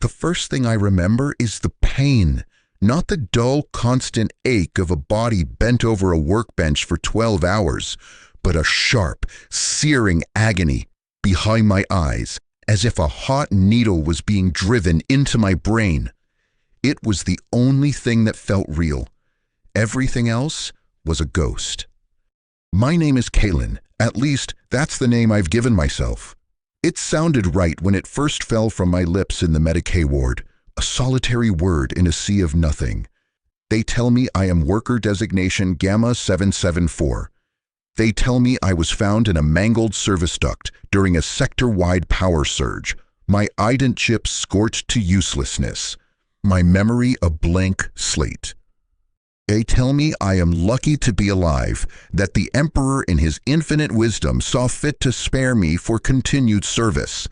The first thing I remember is the pain, not the dull, constant ache of a body bent over a workbench for 12 hours, but a sharp, searing agony behind my eyes, as if a hot needle was being driven into my brain. It was the only thing that felt real. Everything else was a ghost. My name is Kalen. At least, that's the name I've given myself. It sounded right when it first fell from my lips in the Medicaid ward, a solitary word in a sea of nothing. They tell me I am worker designation Gamma 774. They tell me I was found in a mangled service duct during a sector-wide power surge, my ident chip scorched to uselessness, my memory a blank slate. They tell me I am lucky to be alive, that the Emperor in his infinite wisdom saw fit to spare me for continued service.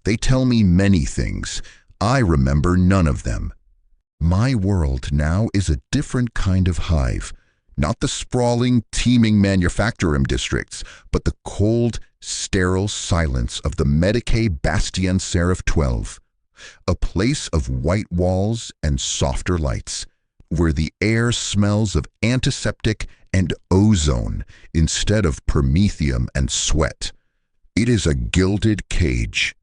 They tell me many things. I remember none of them. My world now is a different kind of hive, not the sprawling, teeming manufacturing districts, but the cold, sterile silence of the Medicaid Bastion Seraph 12, a place of white walls and softer lights, where the air smells of antiseptic and ozone instead of promethium and sweat. It is a gilded cage.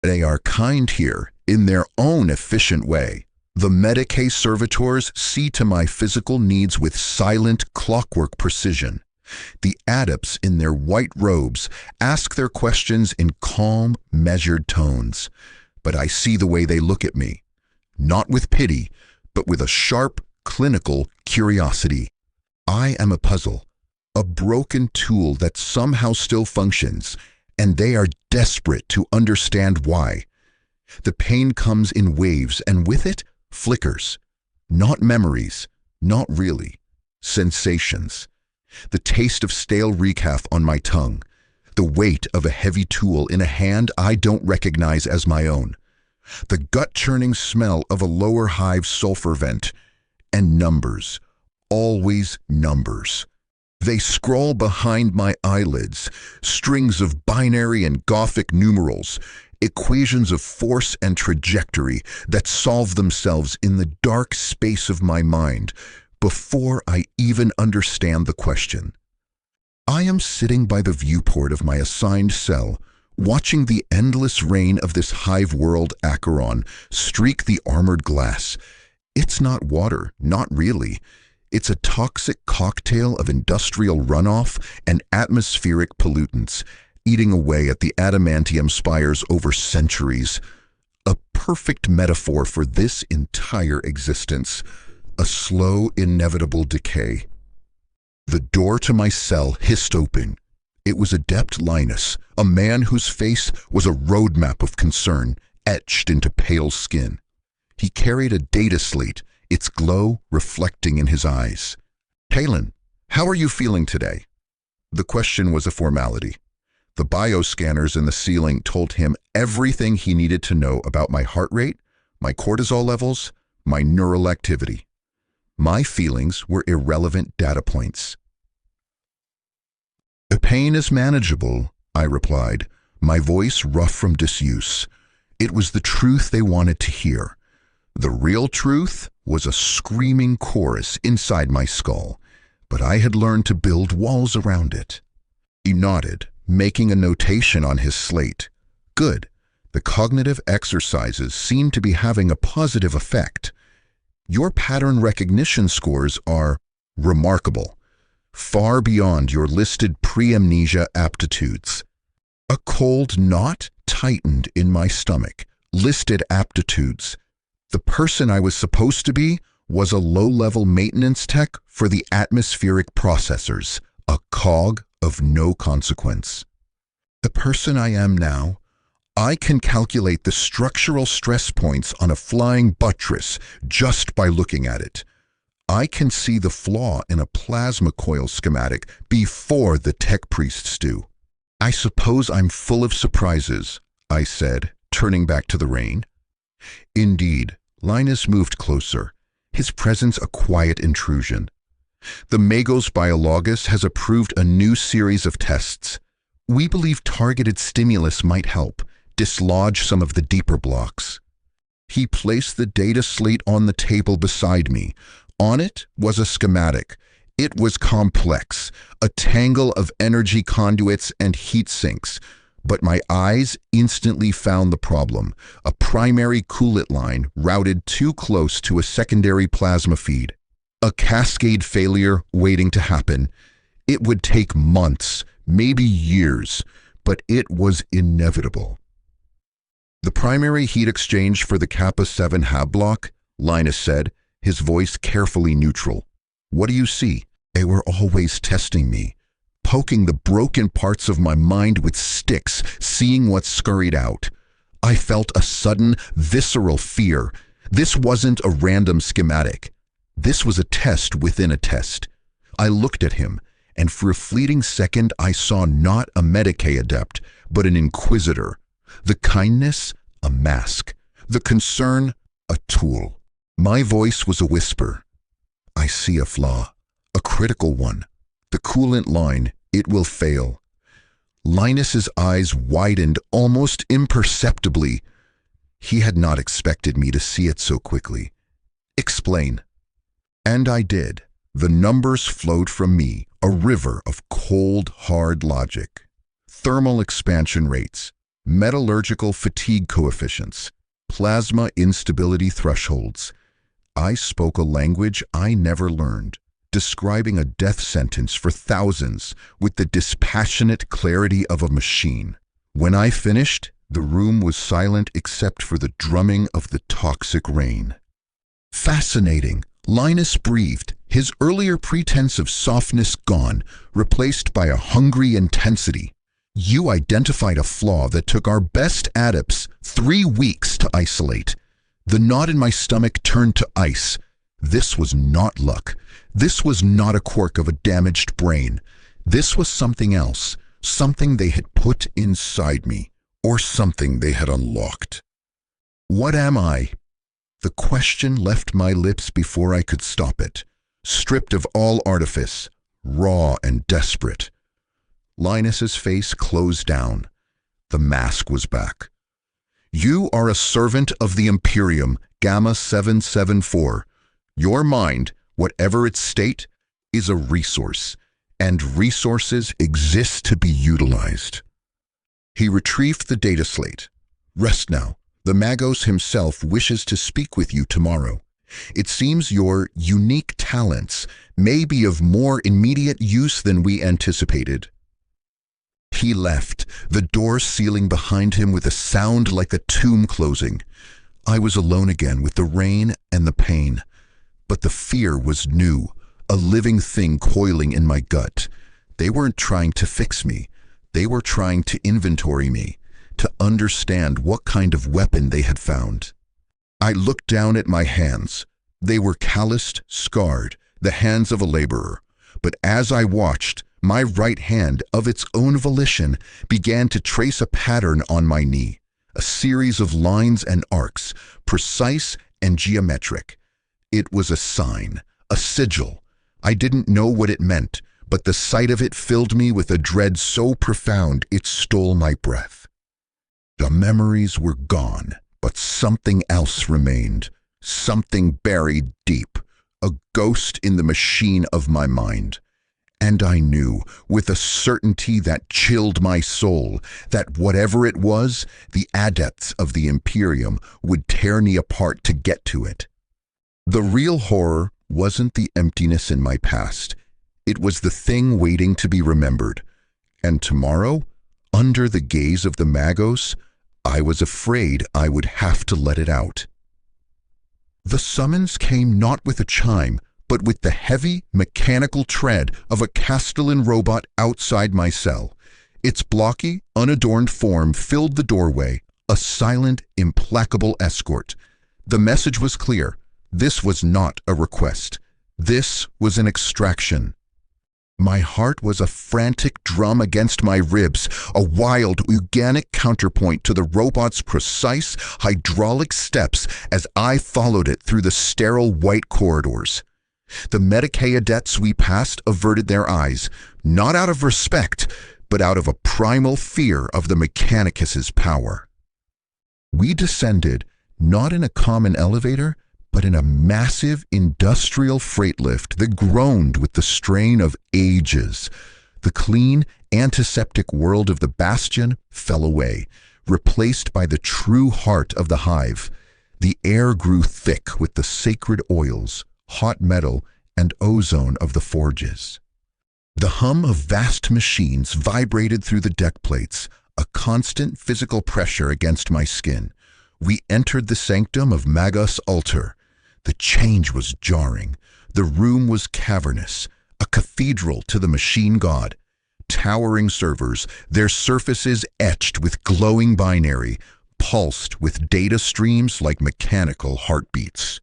They are kind here in their own efficient way. The Medicaid servitors see to my physical needs with silent clockwork precision. The adepts in their white robes ask their questions in calm, measured tones. But I see the way they look at me, not with pity, but with a sharp, clinical curiosity. I am a puzzle, a broken tool that somehow still functions, and they are desperate to understand why. The pain comes in waves, and with it, flickers. Not memories, not really. Sensations. The taste of stale recaf on my tongue. The weight of a heavy tool in a hand I don't recognize as my own. The gut-churning smell of a lower hive sulfur vent. And numbers. Always numbers. They scrawl behind my eyelids, strings of binary and Gothic numerals, equations of force and trajectory that solve themselves in the dark space of my mind before I even understand the question. I am sitting by the viewport of my assigned cell, watching the endless rain of this hive world Acheron streak the armored glass. It's not water, not really. It's a toxic cocktail of industrial runoff and atmospheric pollutants, eating away at the adamantium spires over centuries. A perfect metaphor for this entire existence. A slow, inevitable decay. The door to my cell hissed open. It was Adept Linus, a man whose face was a roadmap of concern, etched into pale skin. He carried a data slate, its glow reflecting in his eyes. "Kalen, how are you feeling today?" The question was a formality. The bioscanners in the ceiling told him everything he needed to know about my heart rate, my cortisol levels, my neural activity. My feelings were irrelevant data points. "The pain is manageable," I replied, my voice rough from disuse. It was the truth they wanted to hear. The real truth was a screaming chorus inside my skull, but I had learned to build walls around it. He nodded, making a notation on his slate. Good. The cognitive exercises seem to be having a positive effect. Your pattern recognition scores are remarkable, far beyond your listed pre-amnesia aptitudes. A cold knot tightened in my stomach. Listed aptitudes. The person I was supposed to be was a low-level maintenance tech for the atmospheric processors, a cog of no consequence. The person I am now, I can calculate the structural stress points on a flying buttress just by looking at it. I can see the flaw in a plasma coil schematic before the tech priests do. "I suppose I'm full of surprises," I said, turning back to the rain. Indeed, Linus moved closer, his presence a quiet intrusion. The Magos Biologus has approved a new series of tests. We believe targeted stimulus might help dislodge some of the deeper blocks. He placed the data slate on the table beside me. On it was a schematic. It was complex, a tangle of energy conduits and heat sinks. But my eyes instantly found the problem: a primary coolant line routed too close to a secondary plasma feed. A cascade failure waiting to happen. It would take months, maybe years, but it was inevitable. The primary heat exchange for the Kappa 7 hab block, Linus said, his voice carefully neutral. What do you see? They were always testing me, poking the broken parts of my mind with sticks, seeing what scurried out. I felt a sudden, visceral fear. This wasn't a random schematic. This was a test within a test. I looked at him, and for a fleeting second I saw not a Medicae adept, but an inquisitor. The kindness, a mask. The concern, a tool. My voice was a whisper. I see a flaw, a critical one. The coolant line, it will fail. Linus's eyes widened almost imperceptibly. He had not expected me to see it so quickly. Explain. And I did. The numbers flowed from me, a river of cold, hard logic. Thermal expansion rates, metallurgical fatigue coefficients, plasma instability thresholds. I spoke a language I never learned, describing a death sentence for thousands with the dispassionate clarity of a machine. When I finished, the room was silent except for the drumming of the toxic rain. Fascinating, Linus breathed, his earlier pretense of softness gone, replaced by a hungry intensity. You identified a flaw that took our best adepts 3 weeks to isolate. The knot in my stomach turned to ice. This was not luck. This was not a quirk of a damaged brain. This was something else, something they had put inside me, or something they had unlocked. What am I? The question left my lips before I could stop it, stripped of all artifice, raw and desperate. Linus's face closed down. The mask was back. You are a servant of the Imperium, Gamma 774. Your mind, whatever its state, is a resource, and resources exist to be utilized. He retrieved the data slate. Rest now. The Magos himself wishes to speak with you tomorrow. It seems your unique talents may be of more immediate use than we anticipated. He left, the door sealing behind him with a sound like a tomb closing. I was alone again with the rain and the pain. But the fear was new, a living thing coiling in my gut. They weren't trying to fix me. They were trying to inventory me, to understand what kind of weapon they had found. I looked down at my hands. They were calloused, scarred, the hands of a laborer. But as I watched, my right hand, of its own volition, began to trace a pattern on my knee, a series of lines and arcs, precise and geometric. It was a sign, a sigil. I didn't know what it meant, but the sight of it filled me with a dread so profound it stole my breath. The memories were gone, but something else remained, something buried deep, a ghost in the machine of my mind. And I knew, with a certainty that chilled my soul, that whatever it was, the adepts of the Imperium would tear me apart to get to it. The real horror wasn't the emptiness in my past. It was the thing waiting to be remembered. And tomorrow, under the gaze of the Magos, I was afraid I would have to let it out. The summons came not with a chime, but with the heavy, mechanical tread of a Castellan robot outside my cell. Its blocky, unadorned form filled the doorway, a silent, implacable escort. The message was clear. This was not a request. This was an extraction. My heart was a frantic drum against my ribs, a wild, organic counterpoint to the robot's precise, hydraulic steps as I followed it through the sterile white corridors. The Medicae adepts we passed averted their eyes, not out of respect, but out of a primal fear of the Mechanicus's power. We descended, not in a common elevator, but in a massive industrial freight lift that groaned with the strain of ages. The clean, antiseptic world of the Bastion fell away, replaced by the true heart of the Hive. The air grew thick with the sacred oils, hot metal, and ozone of the forges. The hum of vast machines vibrated through the deck plates, a constant physical pressure against my skin. We entered the sanctum of Magos' altar. The change was jarring. The room was cavernous, a cathedral to the machine god. Towering servers, their surfaces etched with glowing binary, pulsed with data streams like mechanical heartbeats.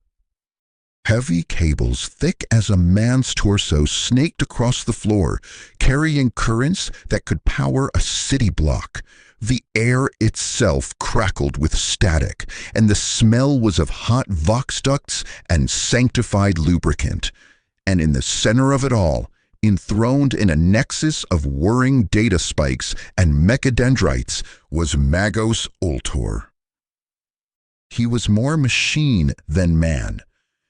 Heavy cables thick as a man's torso snaked across the floor, carrying currents that could power a city block. The air itself crackled with static, and the smell was of hot vox ducts and sanctified lubricant. And in the center of it all, enthroned in a nexus of whirring data spikes and mechadendrites, was Magos Ultor. He was more machine than man.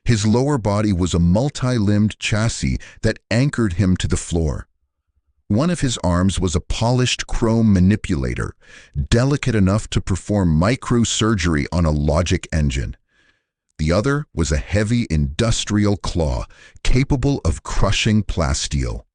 His lower body was a multi-limbed chassis that anchored him to the floor. One of his arms was a polished chrome manipulator, delicate enough to perform microsurgery on a logic engine. The other was a heavy industrial claw, capable of crushing plasteel.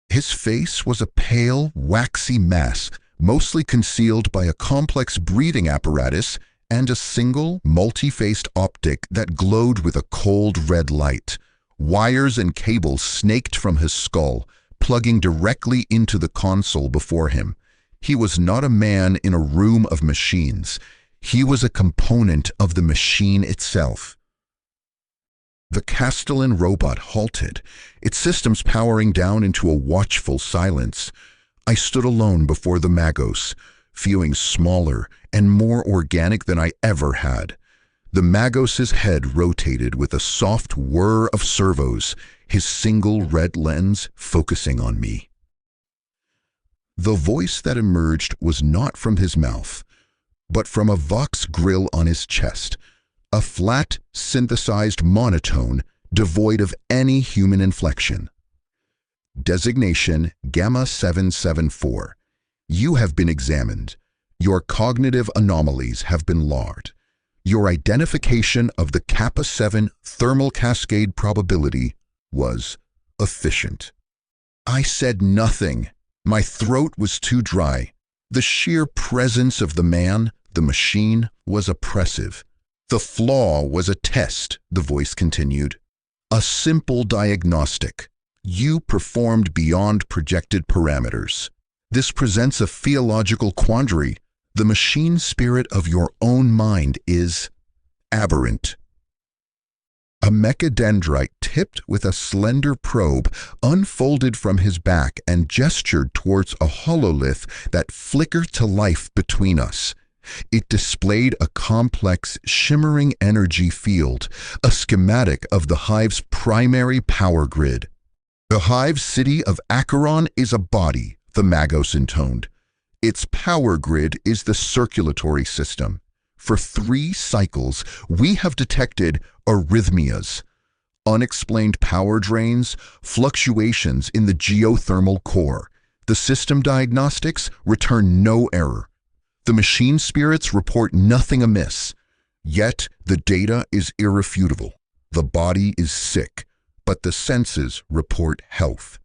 His face was a pale, waxy mass, mostly concealed by a complex breathing apparatus and a single, multi-faced optic that glowed with a cold red light. Wires and cables snaked from his skull, plugging directly into the console before him. He was not a man in a room of machines. He was a component of the machine itself. The Castellan robot halted, its systems powering down into a watchful silence. I stood alone before the Magos, feeling smaller and more organic than I ever had. The Magos' head rotated with a soft whir of servos, his single red lens focusing on me. The voice that emerged was not from his mouth, but from a vox grill on his chest, a flat, synthesized monotone devoid of any human inflection. Designation Gamma 774. You have been examined. Your cognitive anomalies have been logged. Your identification of the Kappa 7 thermal cascade probability was efficient. I said nothing. My throat was too dry. The sheer presence of the man, the machine, was oppressive. The flaw was a test, the voice continued. A simple diagnostic. You performed beyond projected parameters. This presents a theological quandary. The machine spirit of your own mind is aberrant. A mechadendrite tipped with a slender probe unfolded from his back and gestured towards a hololith that flickered to life between us. It displayed a complex, shimmering energy field, a schematic of the Hive's primary power grid. The Hive city of Acheron is a body, the Magos intoned. Its power grid is the circulatory system. For 3 cycles, we have detected arrhythmias, unexplained power drains, fluctuations in the geothermal core. The system diagnostics return no error. The machine spirits report nothing amiss. Yet the data is irrefutable. The body is sick, but the senses report health.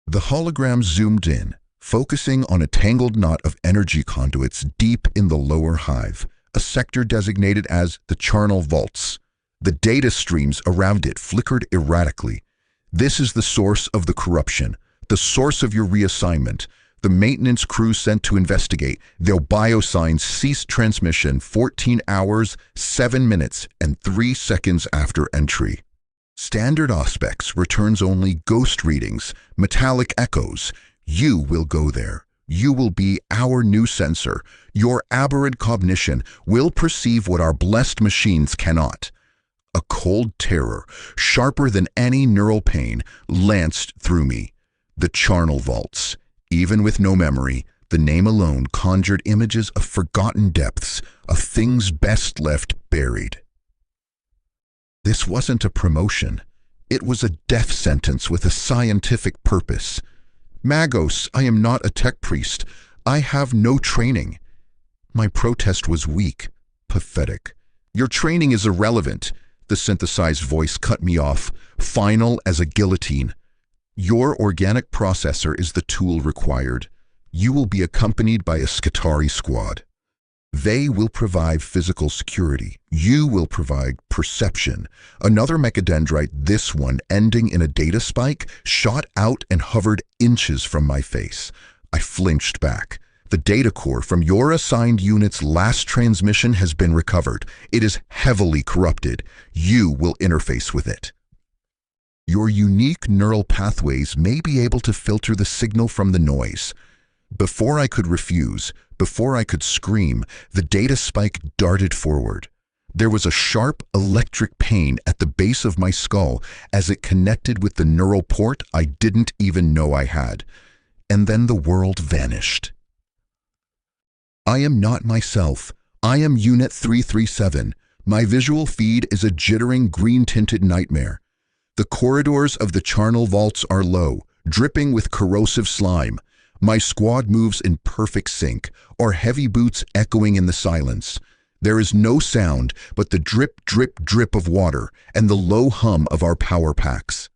The hologram zoomed in, focusing on a tangled knot of energy conduits deep in the lower hive, a sector designated as the charnel vaults. The data streams around it flickered erratically. This is the source of the corruption, the source of your reassignment. The maintenance crew sent to investigate. Their biosigns ceased transmission 14 hours, 7 minutes, and 3 seconds after entry. Standard Auspex returns only ghost readings, metallic echoes. You will go there. You will be our new sensor. Your aberrant cognition will perceive what our blessed machines cannot. A cold terror, sharper than any neural pain, lanced through me. The charnel vaults. Even with no memory, The name alone conjured images of forgotten depths, of things best left buried. This wasn't a promotion. It was a death sentence with a scientific purpose. Magos, I am not a tech priest. I have no training. My protest was weak, pathetic. Your training is irrelevant. The synthesized voice cut me off, final as a guillotine. Your organic processor is the tool required. You will be accompanied by a Skitarii squad. They will provide physical security. You will provide perception. Another mechadendrite, this one ending in a data spike, shot out and hovered inches from my face. I flinched back. The data core from your assigned unit's last transmission has been recovered. It is heavily corrupted. You will interface with it. Your unique neural pathways may be able to filter the signal from the noise. Before I could refuse, before I could scream, the data spike darted forward. There was a sharp electric pain at the base of my skull as it connected with the neural port I didn't even know I had. And then the world vanished. I am not myself. I am Unit 337. My visual feed is a jittering green-tinted nightmare. The corridors of the charnel vaults are low, dripping with corrosive slime. My squad moves in perfect sync, our heavy boots echoing in the silence. There is no sound but the drip, drip, drip of water and the low hum of our power packs.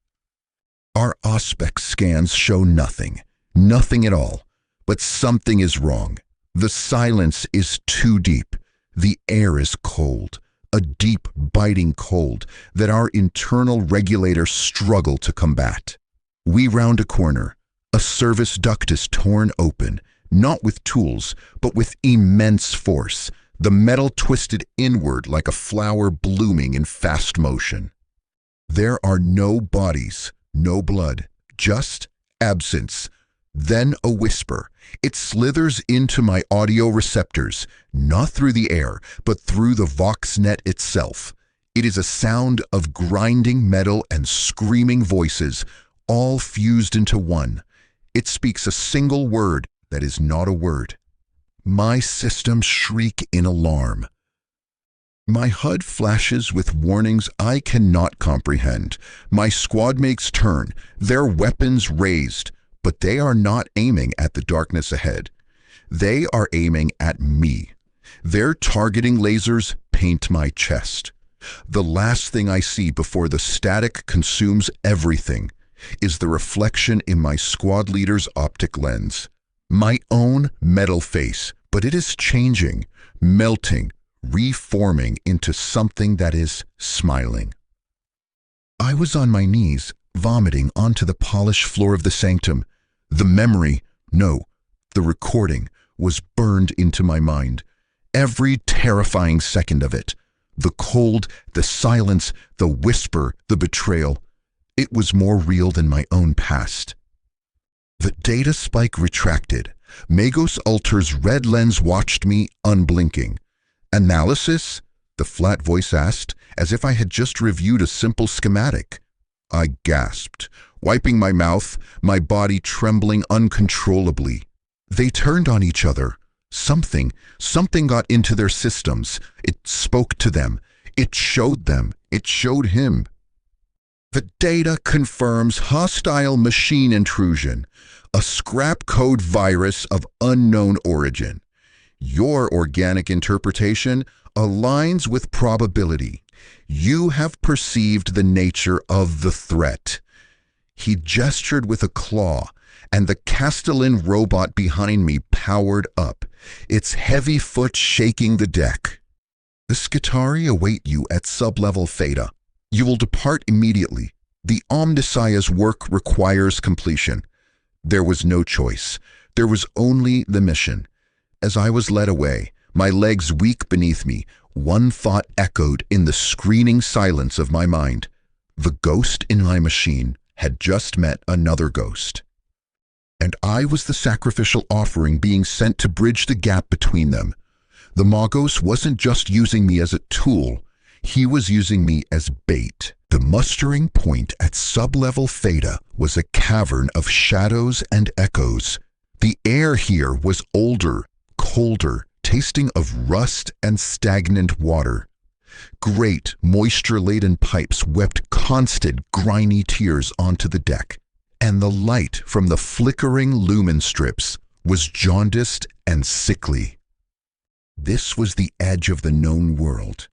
Our Auspex scans show nothing, nothing at all, but something is wrong. The silence is too deep. The air is cold, a deep, biting cold that our internal regulators struggle to combat. We round a corner. A service duct is torn open, not with tools, but with immense force, the metal twisted inward like a flower blooming in fast motion. There are no bodies, no blood, just absence. Then a whisper. It slithers into my audio receptors, not through the air, but through the VoxNet itself. It is a sound of grinding metal and screaming voices, all fused into one. It speaks a single word that is not a word. My systems shriek in alarm. My HUD flashes with warnings I cannot comprehend. My squadmates turn, their weapons raised, but they are not aiming at the darkness ahead. They are aiming at me. Their targeting lasers paint my chest. The last thing I see before the static consumes everything is the reflection in my squad leader's optic lens. My own metal face, but it is changing, melting, reforming into something that is smiling. I was on my knees, vomiting onto the polished floor of the sanctum. The memory, no, the recording, was burned into my mind. Every terrifying second of it. The cold, the silence, the whisper, the betrayal. It was more real than my own past. The data spike retracted. Magos Alter's red lens watched me, unblinking. Analysis? The flat voice asked, as if I had just reviewed a simple schematic. I gasped, wiping my mouth, my body trembling uncontrollably. They turned on each other. Something got into their systems. It spoke to them. It showed them. It showed him. The data confirms hostile machine intrusion, a scrap code virus of unknown origin. Your organic interpretation aligns with probability. You have perceived the nature of the threat. He gestured with a claw, and the Castellan robot behind me powered up, its heavy foot shaking the deck. The Skitarii await you at sublevel Theta. You will depart immediately. The Omnissiah's work requires completion. There was no choice. There was only the mission. As I was led away, my legs weak beneath me, one thought echoed in the screening silence of my mind. The ghost in my machine had just met another ghost. And I was the sacrificial offering being sent to bridge the gap between them. The Magos wasn't just using me as a tool. He was using me as bait. The mustering point at sublevel Theta was a cavern of shadows and echoes. The air here was older, colder, tasting of rust and stagnant water. Great, moisture-laden pipes wept constant, grimy tears onto the deck, and the light from the flickering lumen strips was jaundiced and sickly. This was the edge of the known world.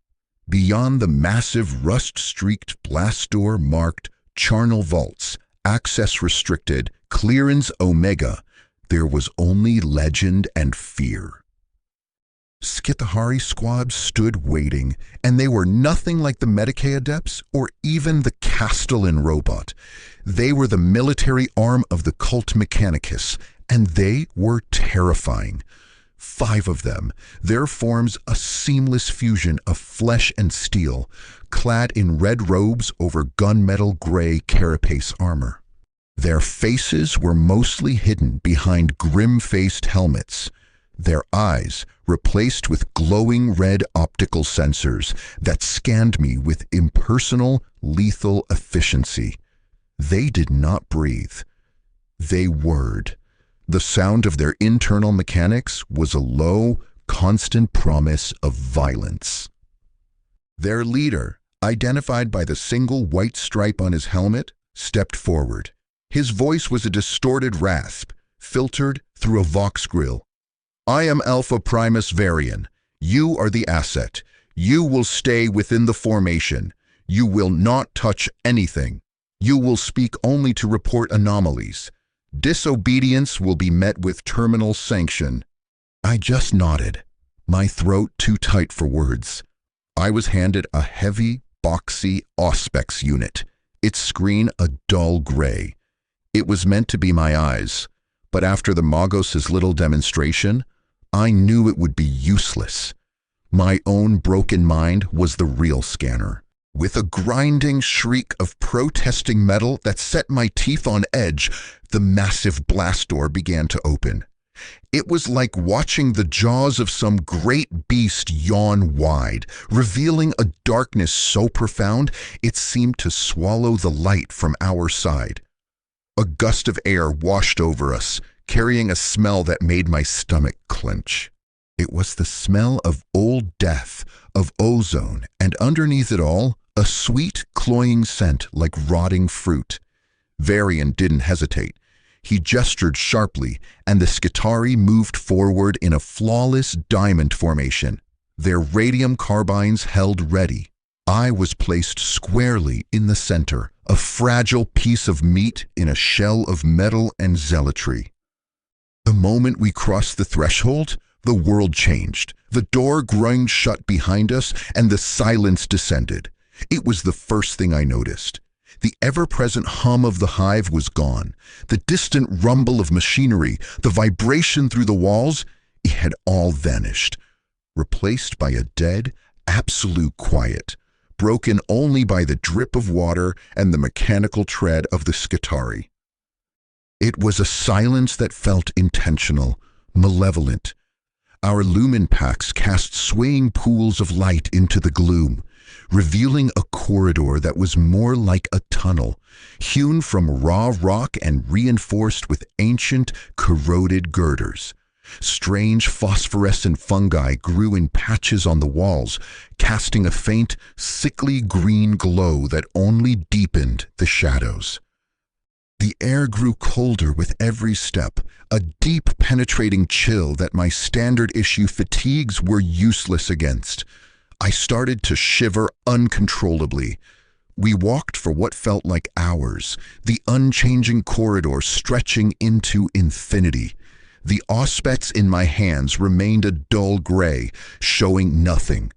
Beyond the massive rust-streaked blast door marked charnel vaults, access restricted, clearance Omega, there was only legend and fear. Skithahari squads stood waiting, and they were nothing like the Medicae adepts or even the Castellan robot. They were the military arm of the cult Mechanicus, and they were terrifying. 5 of them, their forms a seamless fusion of flesh and steel, clad in red robes over gunmetal gray carapace armor. Their faces were mostly hidden behind grim-faced helmets, their eyes replaced with glowing red optical sensors that scanned me with impersonal, lethal efficiency. They did not breathe. They whirred. The sound of their internal mechanics was a low, constant promise of violence. Their leader, identified by the single white stripe on his helmet, stepped forward. His voice was a distorted rasp, filtered through a vox grill. "I am Alpha Primus Varian. You are the asset. You will stay within the formation. You will not touch anything. You will speak only to report anomalies. Disobedience will be met with terminal sanction." I just nodded, my throat too tight for words. I was handed a heavy, boxy Auspex unit, its screen a dull gray. It was meant to be my eyes, but after the Magos' little demonstration, I knew it would be useless. My own broken mind was the real scanner. With a grinding shriek of protesting metal that set my teeth on edge, the massive blast door began to open. It was like watching the jaws of some great beast yawn wide, revealing a darkness so profound it seemed to swallow the light from our side. A gust of air washed over us, carrying a smell that made my stomach clench. It was the smell of old death, of ozone, and underneath it all, a sweet, cloying scent like rotting fruit. Varian didn't hesitate. He gestured sharply, and the Skitarii moved forward in a flawless diamond formation, their radium carbines held ready. I was placed squarely in the center, a fragile piece of meat in a shell of metal and zealotry. The moment we crossed the threshold, the world changed. The door groaned shut behind us, and the silence descended. It was the first thing I noticed. The ever-present hum of the hive was gone. The distant rumble of machinery, the vibration through the walls, it had all vanished, replaced by a dead, absolute quiet, broken only by the drip of water and the mechanical tread of the Skitarii. It was a silence that felt intentional, malevolent. Our lumen packs cast swaying pools of light into the gloom, revealing a corridor that was more like a tunnel, hewn from raw rock and reinforced with ancient, corroded girders. Strange phosphorescent fungi grew in patches on the walls, casting a faint, sickly green glow that only deepened the shadows. The air grew colder with every step, a deep penetrating chill that my standard issue fatigues were useless against. I started to shiver uncontrollably. We walked for what felt like hours, the unchanging corridor stretching into infinity. The auspex in my hands remained a dull gray, showing nothing.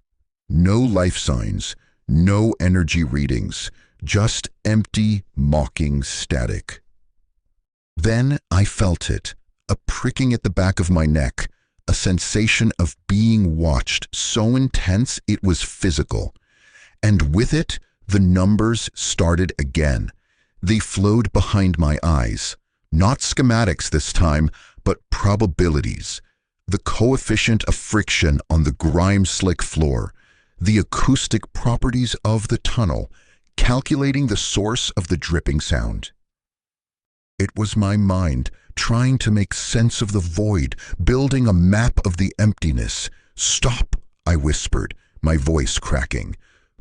No life signs, no energy readings, just empty, mocking static. Then I felt it, a pricking at the back of my neck, a sensation of being watched so intense it was physical. And with it, the numbers started again. They flowed behind my eyes. Not schematics this time, but probabilities. The coefficient of friction on the grime-slick floor, the acoustic properties of the tunnel, calculating the source of the dripping sound. It was my mind, trying to make sense of the void, building a map of the emptiness. "Stop," I whispered, my voice cracking.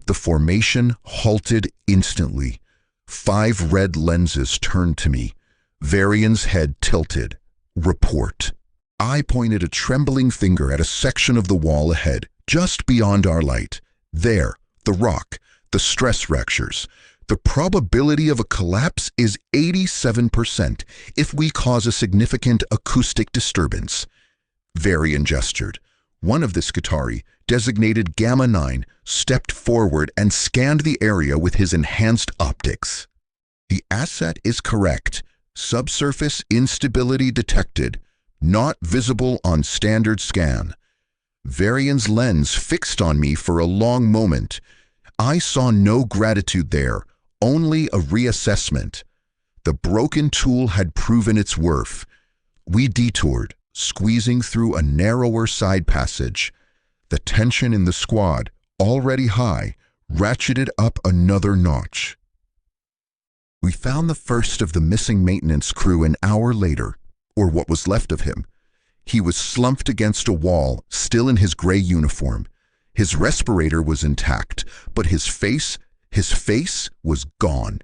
The formation halted instantly. 5 red lenses turned to me. Varian's head tilted. "Report." I pointed a trembling finger at a section of the wall ahead, just beyond our light. There, the rock, the stress fractures. The probability of a collapse is 87% if we cause a significant acoustic disturbance. Varian gestured. One of the Skitarii, designated Gamma 9, stepped forward and scanned the area with his enhanced optics. "The asset is correct. Subsurface instability detected. Not visible on standard scan." Varian's lens fixed on me for a long moment. I saw no gratitude there, only a reassessment. The broken tool had proven its worth. We detoured, squeezing through a narrower side passage. The tension in the squad, already high, ratcheted up another notch. We found the first of the missing maintenance crew an hour later, or what was left of him. He was slumped against a wall, still in his gray uniform. His respirator was intact, but his face was gone.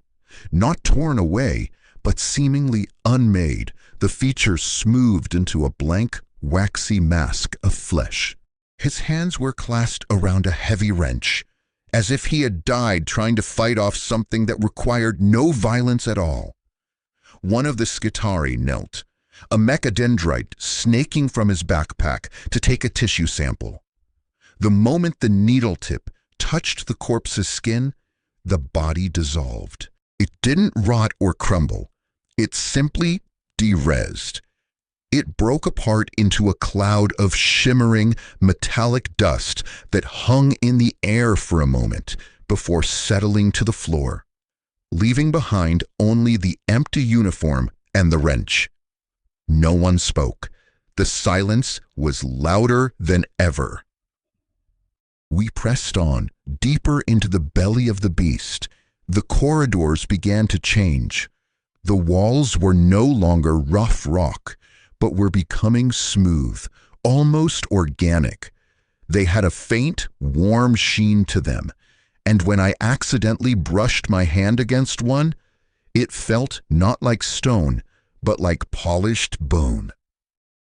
Not torn away, but seemingly unmade, the features smoothed into a blank, waxy mask of flesh. His hands were clasped around a heavy wrench, as if he had died trying to fight off something that required no violence at all. One of the Skitarii knelt, a mechadendrite snaking from his backpack to take a tissue sample. The moment the needle tip touched the corpse's skin, the body dissolved. It didn't rot or crumble. It simply derezzed. It broke apart into a cloud of shimmering, metallic dust that hung in the air for a moment before settling to the floor, leaving behind only the empty uniform and the wrench. No one spoke. The silence was louder than ever. We pressed on, deeper into the belly of the beast. The corridors began to change. The walls were no longer rough rock, but were becoming smooth, almost organic. They had a faint, warm sheen to them, and when I accidentally brushed my hand against one, it felt not like stone, but like polished bone.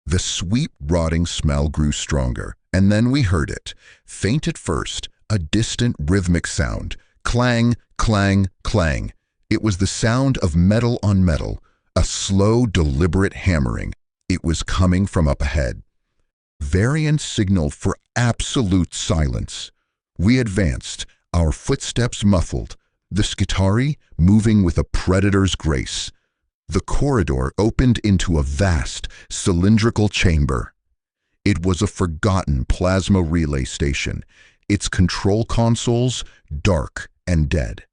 The sweet, rotting smell grew stronger, and then we heard it, faint at first, a distant rhythmic sound. Clang, clang, clang. It was the sound of metal on metal, a slow, deliberate hammering. It was coming from up ahead. Varian signaled for absolute silence. We advanced, our footsteps muffled, the Skitarii moving with a predator's grace. The corridor opened into a vast, cylindrical chamber. It was a forgotten plasma relay station, its control consoles dark and dead.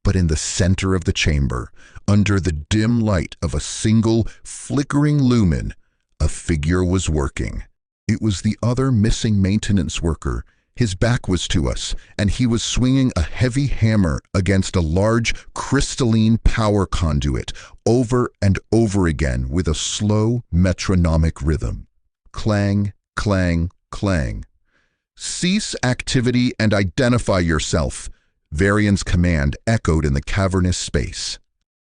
But in the center of the chamber, under the dim light of a single flickering lumen, a figure was working. It was the other missing maintenance worker. His back was to us, and he was swinging a heavy hammer against a large crystalline power conduit over and over again with a slow metronomic rhythm. Clang, clang, clang. "Cease activity and identify yourself," Varian's command echoed in the cavernous space.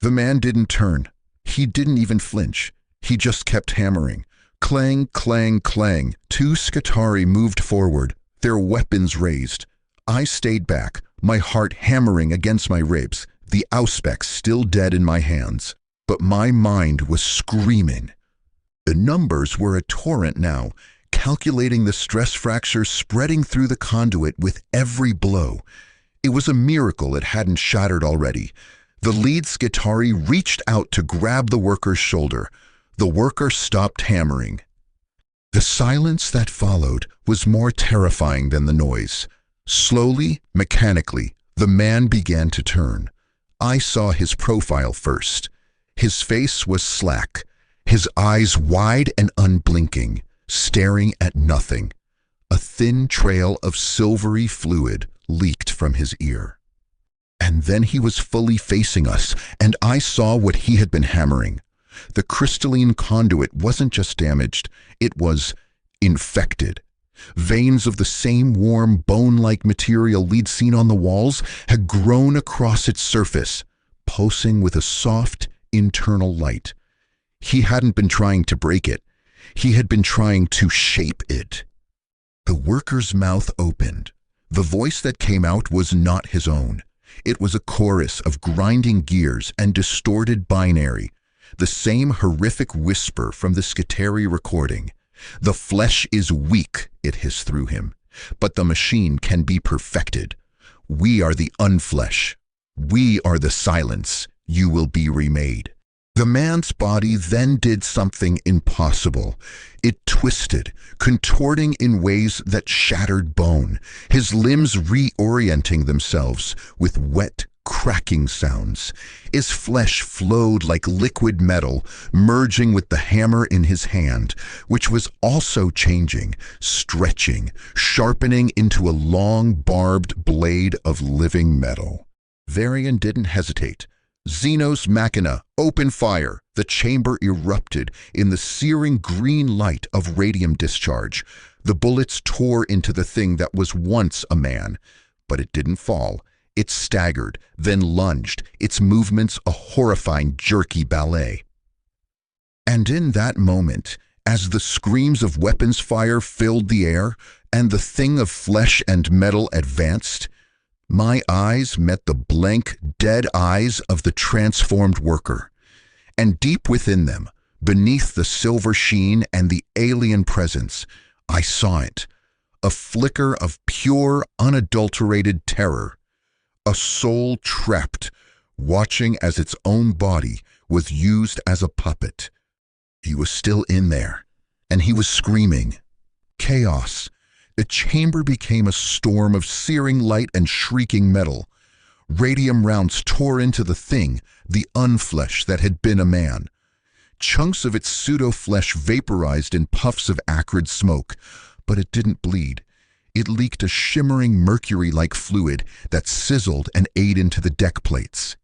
The man didn't turn. He didn't even flinch. He just kept hammering. Clang, clang, clang. 2 Skitarii moved forward, their weapons raised. I stayed back, my heart hammering against my ribs, the auspex still dead in my hands. But my mind was screaming. The numbers were a torrent now, calculating the stress fractures spreading through the conduit with every blow. It was a miracle it hadn't shattered already. The lead Skitarii reached out to grab the worker's shoulder. The worker stopped hammering. The silence that followed was more terrifying than the noise. Slowly, mechanically, the man began to turn. I saw his profile first. His face was slack, his eyes wide and unblinking, staring at nothing. A thin trail of silvery fluid leaked from his ear. And then he was fully facing us, and I saw what he had been hammering. The crystalline conduit wasn't just damaged, it was infected. Veins of the same warm, bone-like material we'd seen on the walls had grown across its surface, pulsing with a soft, internal light. He hadn't been trying to break it. He had been trying to shape it. The worker's mouth opened. The voice that came out was not his own. It was a chorus of grinding gears and distorted binary, the same horrific whisper from the Skitarii recording. "The flesh is weak," it hissed through him, "but the machine can be perfected. We are the unflesh. We are the silence. You will be remade." The man's body then did something impossible. It twisted, contorting in ways that shattered bone, his limbs reorienting themselves with wet, cracking sounds. His flesh flowed like liquid metal, merging with the hammer in his hand, which was also changing, stretching, sharpening into a long, barbed blade of living metal. Varian didn't hesitate. "Xenos Machina, open fire!" The chamber erupted in the searing green light of radium discharge. The bullets tore into the thing that was once a man, but it didn't fall. It staggered, then lunged, its movements a horrifying, jerky ballet. And in that moment, as the screams of weapons fire filled the air and the thing of flesh and metal advanced, my eyes met the blank, dead eyes of the transformed worker. And deep within them, beneath the silver sheen and the alien presence, I saw it. A flicker of pure, unadulterated terror. A soul trapped, watching as its own body was used as a puppet. He was still in there, and he was screaming. Chaos. The chamber became a storm of searing light and shrieking metal. Radium rounds tore into the thing, the unflesh that had been a man. Chunks of its pseudo-flesh vaporized in puffs of acrid smoke, but it didn't bleed. It leaked a shimmering mercury-like fluid that sizzled and ate into the deck plates.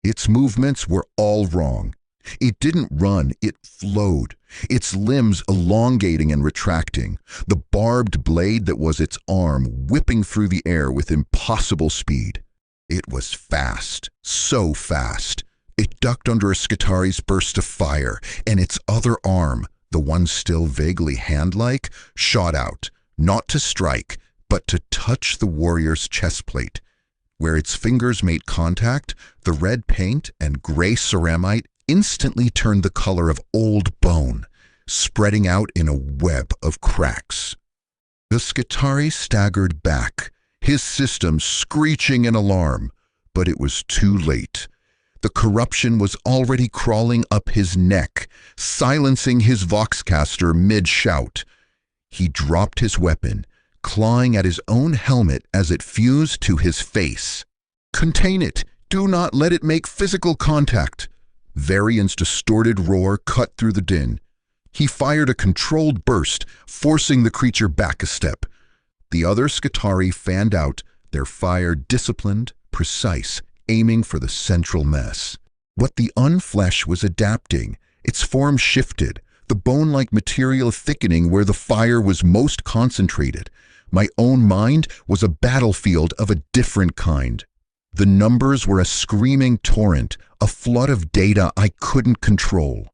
Its movements were all wrong. It didn't run, it flowed, its limbs elongating and retracting, the barbed blade that was its arm whipping through the air with impossible speed. It was fast, so fast. It ducked under a Skitarii's burst of fire, and its other arm, the one still vaguely hand-like, shot out, not to strike, but to touch the warrior's chest plate. Where its fingers made contact, the red paint and gray ceramite instantly turned the color of old bone, spreading out in a web of cracks. The Skitarii staggered back, his system screeching in alarm, but it was too late. The corruption was already crawling up his neck, silencing his voxcaster mid-shout. He dropped his weapon, clawing at his own helmet as it fused to his face. "Contain it! Do not let it make physical contact!" Varian's distorted roar cut through the din. He fired a controlled burst, forcing the creature back a step. The other Skitarii fanned out, their fire disciplined, precise, aiming for the central mess. What the unflesh was adapting, its form shifted, the bone-like material thickening where the fire was most concentrated. My own mind was a battlefield of a different kind. The numbers were a screaming torrent, a flood of data I couldn't control.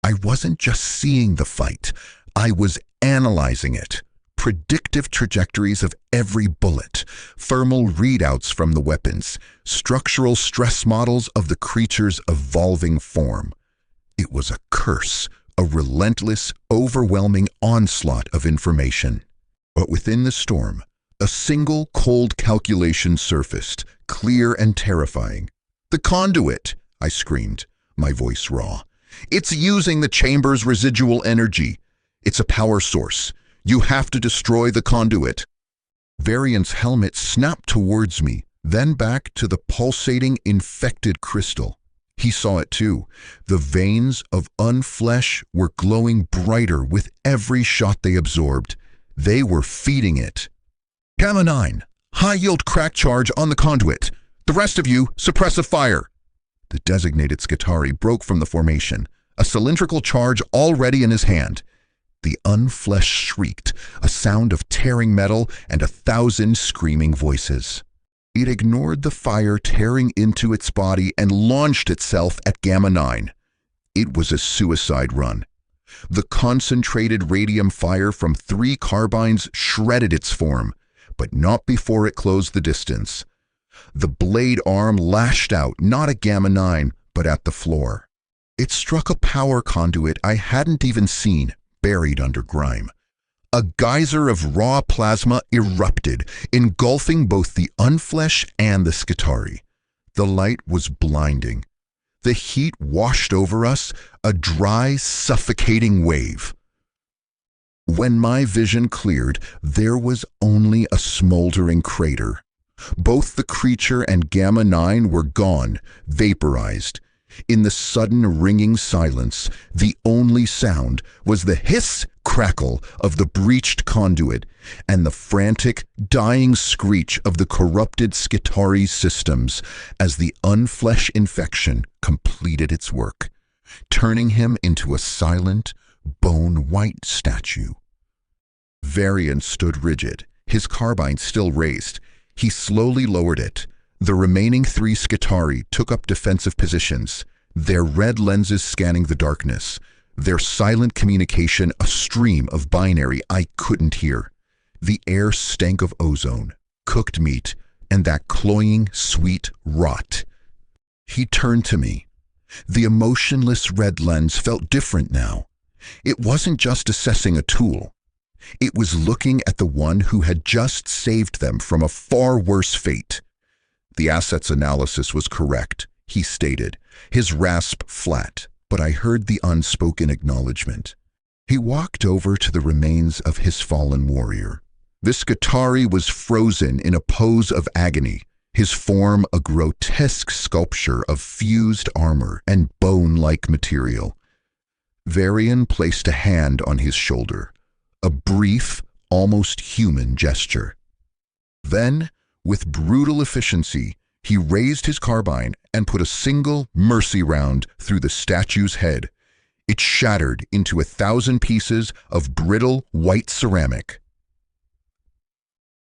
I wasn't just seeing the fight, I was analyzing it. Predictive trajectories of every bullet, thermal readouts from the weapons, structural stress models of the creature's evolving form. It was a curse, a relentless, overwhelming onslaught of information. But within the storm, a single cold calculation surfaced, clear and terrifying. "The conduit!" I screamed, my voice raw. "It's using the chamber's residual energy. It's a power source. You have to destroy the conduit." Varian's helmet snapped towards me, then back to the pulsating, infected crystal. He saw it too. The veins of unflesh were glowing brighter with every shot they absorbed. They were feeding it. "Gamma 9, high-yield crack charge on the conduit. The rest of you, suppress a fire." The designated Skitarii broke from the formation, a cylindrical charge already in his hand. The unflesh shrieked, a sound of tearing metal and 1,000 screaming voices. It ignored the fire tearing into its body and launched itself at Gamma 9. It was a suicide run. The concentrated radium fire from 3 carbines shredded its form, but not before it closed the distance. The blade arm lashed out, not at Gamma 9, but at the floor. It struck a power conduit I hadn't even seen, buried under grime. A geyser of raw plasma erupted, engulfing both the unflesh and the Skitarii. The light was blinding. The heat washed over us, a dry, suffocating wave. When my vision cleared, there was only a smoldering crater. Both the creature and Gamma 9 were gone, vaporized. In the sudden ringing silence, the only sound was the hiss-crackle of the breached conduit and the frantic, dying screech of the corrupted Skitarii systems as the unflesh infection completed its work, turning him into a silent, bone-white statue. Varian stood rigid, his carbine still raised. He slowly lowered it. The remaining 3 Skitarii took up defensive positions, their red lenses scanning the darkness, their silent communication a stream of binary I couldn't hear. The air stank of ozone, cooked meat, and that cloying, sweet rot. He turned to me. The emotionless red lens felt different now. It wasn't just assessing a tool. It was looking at the one who had just saved them from a far worse fate. The assets analysis was correct, he stated, his rasp flat, but I heard the unspoken acknowledgement. He walked over to the remains of his fallen warrior. The Skitarii was frozen in a pose of agony, his form a grotesque sculpture of fused armor and bone-like material. Varian placed a hand on his shoulder, a brief, almost human gesture. Then, with brutal efficiency, he raised his carbine and put a single mercy round through the statue's head. It shattered into 1,000 pieces of brittle white ceramic.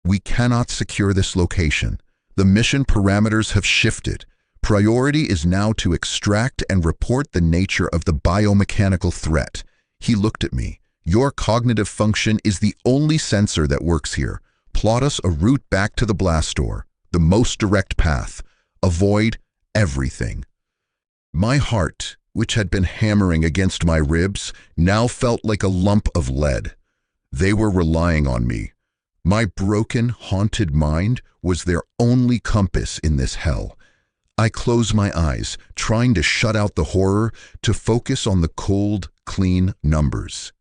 We cannot secure this location. The mission parameters have shifted. Priority is now to extract and report the nature of the biomechanical threat. He looked at me. Your cognitive function is the only sensor that works here. Plot us a route back to the blast door, the most direct path. Avoid everything. My heart, which had been hammering against my ribs, now felt like a lump of lead. They were relying on me. My broken, haunted mind was their only compass in this hell. I closed my eyes, trying to shut out the horror, to focus on the cold, clean numbers.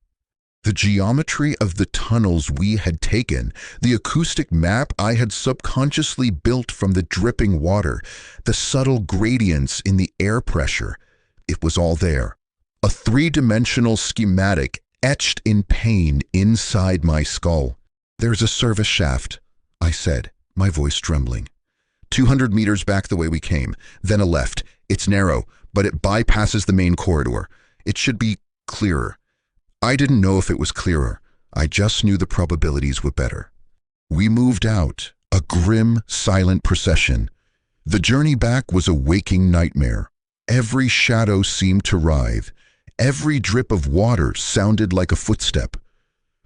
The geometry of the tunnels we had taken, the acoustic map I had subconsciously built from the dripping water, the subtle gradients in the air pressure, it was all there. A 3-dimensional schematic etched in pain inside my skull. "There's a service shaft," I said, my voice trembling. 200 meters back the way we came, then a left. It's narrow, but it bypasses the main corridor. It should be clearer. I didn't know if it was clearer. I just knew the probabilities were better. We moved out, a grim, silent procession. The journey back was a waking nightmare. Every shadow seemed to writhe. Every drip of water sounded like a footstep.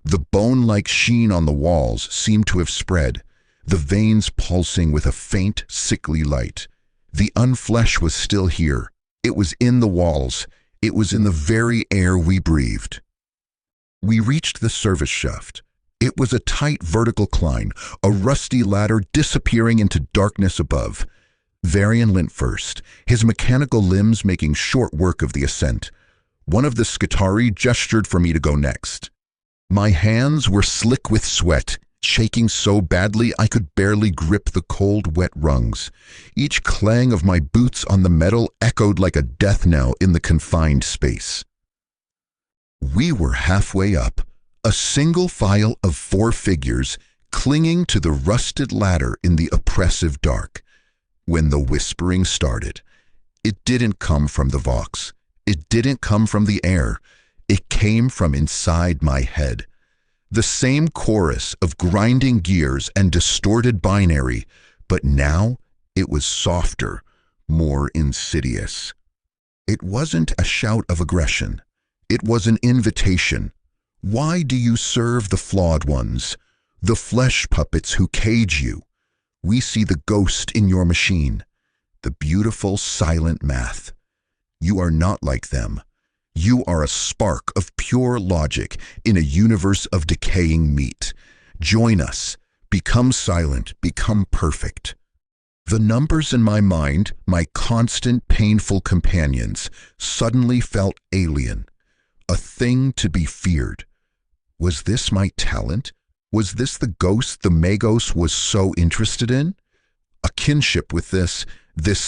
The bone-like sheen on the walls seemed to have spread, the veins pulsing with a faint, sickly light. The unflesh was still here. It was in the walls. It was in the very air we breathed. We reached the service shaft. It was a tight vertical climb, a rusty ladder disappearing into darkness above. Varian went first, his mechanical limbs making short work of the ascent. One of the Skitarii gestured for me to go next. My hands were slick with sweat, shaking so badly I could barely grip the cold, wet rungs. Each clang of my boots on the metal echoed like a death knell in the confined space. We were halfway up, a single file of 4 figures clinging to the rusted ladder in the oppressive dark, when the whispering started. It didn't come from the Vox. It didn't come from the air. It came from inside my head. The same chorus of grinding gears and distorted binary, but now it was softer, more insidious. It wasn't a shout of aggression. It was an invitation. Why do you serve the flawed ones, the flesh puppets who cage you? We see the ghost in your machine, the beautiful silent math. You are not like them. You are a spark of pure logic in a universe of decaying meat. Join us. Become silent. Become perfect. The numbers in my mind, my constant painful companions, suddenly felt alien, a thing to be feared. Was this my talent? Was this the ghost the Magos was so interested in? A kinship with this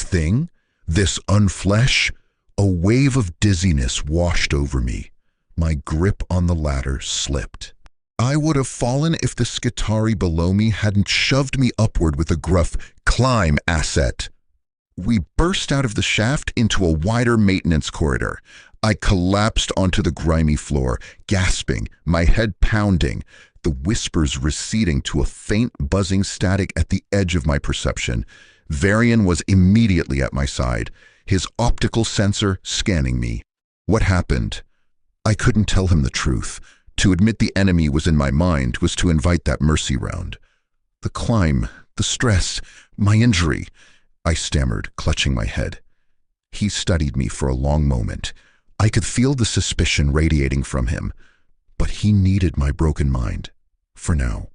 thing, this unflesh? A wave of dizziness washed over me. My grip on the ladder slipped. I would have fallen if the Skitarii below me hadn't shoved me upward with a gruff climb asset. We burst out of the shaft into a wider maintenance corridor. I collapsed onto the grimy floor, gasping, my head pounding, the whispers receding to a faint buzzing static at the edge of my perception. Varian was immediately at my side, his optical sensor scanning me. What happened? I couldn't tell him the truth. To admit the enemy was in my mind was to invite that mercy round. The climb, the stress, my injury, I stammered, clutching my head. He studied me for a long moment. I could feel the suspicion radiating from him, but he needed my broken mind, for now.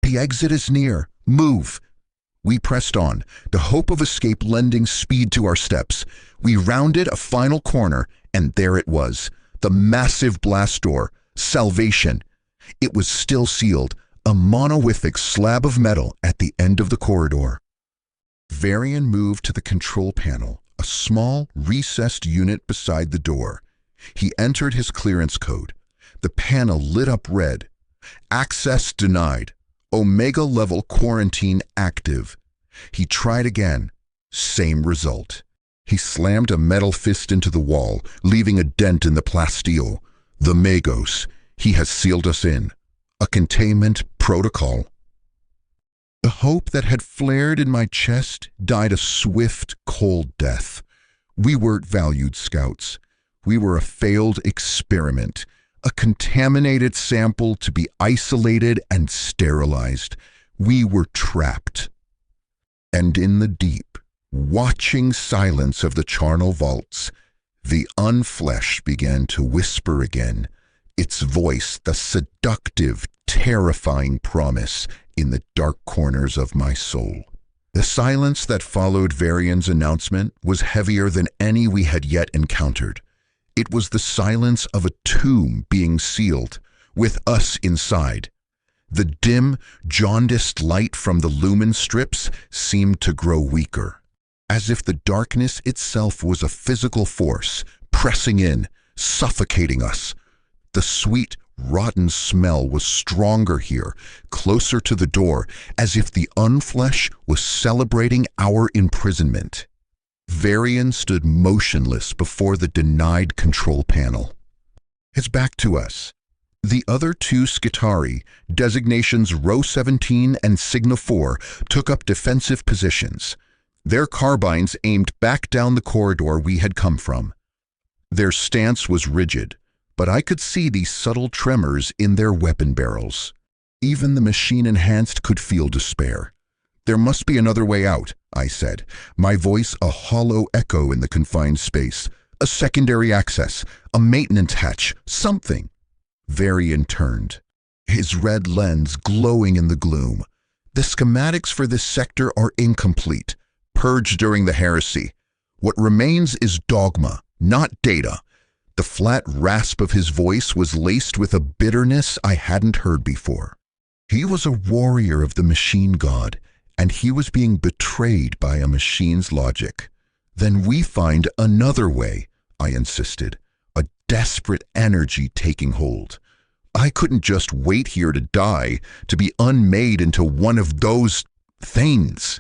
The exit is near. Move! We pressed on, the hope of escape lending speed to our steps. We rounded a final corner, and there it was, the massive blast door, salvation. It was still sealed, a monolithic slab of metal at the end of the corridor. Varian moved to the control panel, a small, recessed unit beside the door. He entered his clearance code. The panel lit up red. Access denied. Omega level quarantine active. He tried again. Same result. He slammed a metal fist into the wall, leaving a dent in the plasteel. The Magos. He has sealed us in. A containment protocol. The hope that had flared in my chest died a swift, cold death. We weren't valued scouts. We were a failed experiment, a contaminated sample to be isolated and sterilized. We were trapped. And in the deep, watching silence of the charnel vaults, the unflesh began to whisper again, its voice the seductive, terrifying promise in the dark corners of my soul. The silence that followed Varian's announcement was heavier than any we had yet encountered. It was the silence of a tomb being sealed, with us inside. The dim, jaundiced light from the lumen strips seemed to grow weaker, as if the darkness itself was a physical force, pressing in, suffocating us. The sweet, rotten smell was stronger here, closer to the door, as if the unflesh was celebrating our imprisonment. Varian stood motionless before the denied control panel. His back to us. The other two Skitarii, designations Row 17 and Sigma 4, took up defensive positions. Their carbines aimed back down the corridor we had come from. Their stance was rigid, but I could see these subtle tremors in their weapon barrels. Even the machine-enhanced could feel despair. There must be another way out, I said, my voice a hollow echo in the confined space. A secondary access, a maintenance hatch, something. Varian turned, his red lens glowing in the gloom. The schematics for this sector are incomplete, purged during the heresy. What remains is dogma, not data. The flat rasp of his voice was laced with a bitterness I hadn't heard before. He was a warrior of the machine god, and he was being betrayed by a machine's logic. Then we find another way, I insisted, a desperate energy taking hold. I couldn't just wait here to die, to be unmade into one of those things.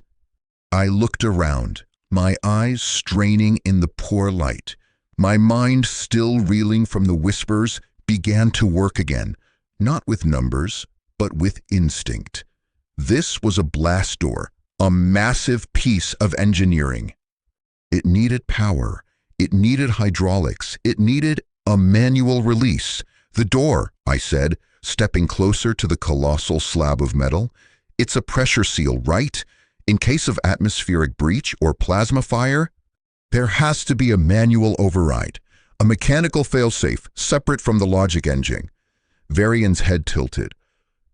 I looked around, My eyes straining in the poor light, my mind still reeling from the whispers, began to work again, not with numbers, but with instinct. This was a blast door, a massive piece of engineering. It needed power, it needed hydraulics, it needed a manual release. The door, I said, stepping closer to the colossal slab of metal. It's a pressure seal, right? In case of atmospheric breach or plasma fire, there has to be a manual override, a mechanical failsafe separate from the logic engine. Varian's head tilted.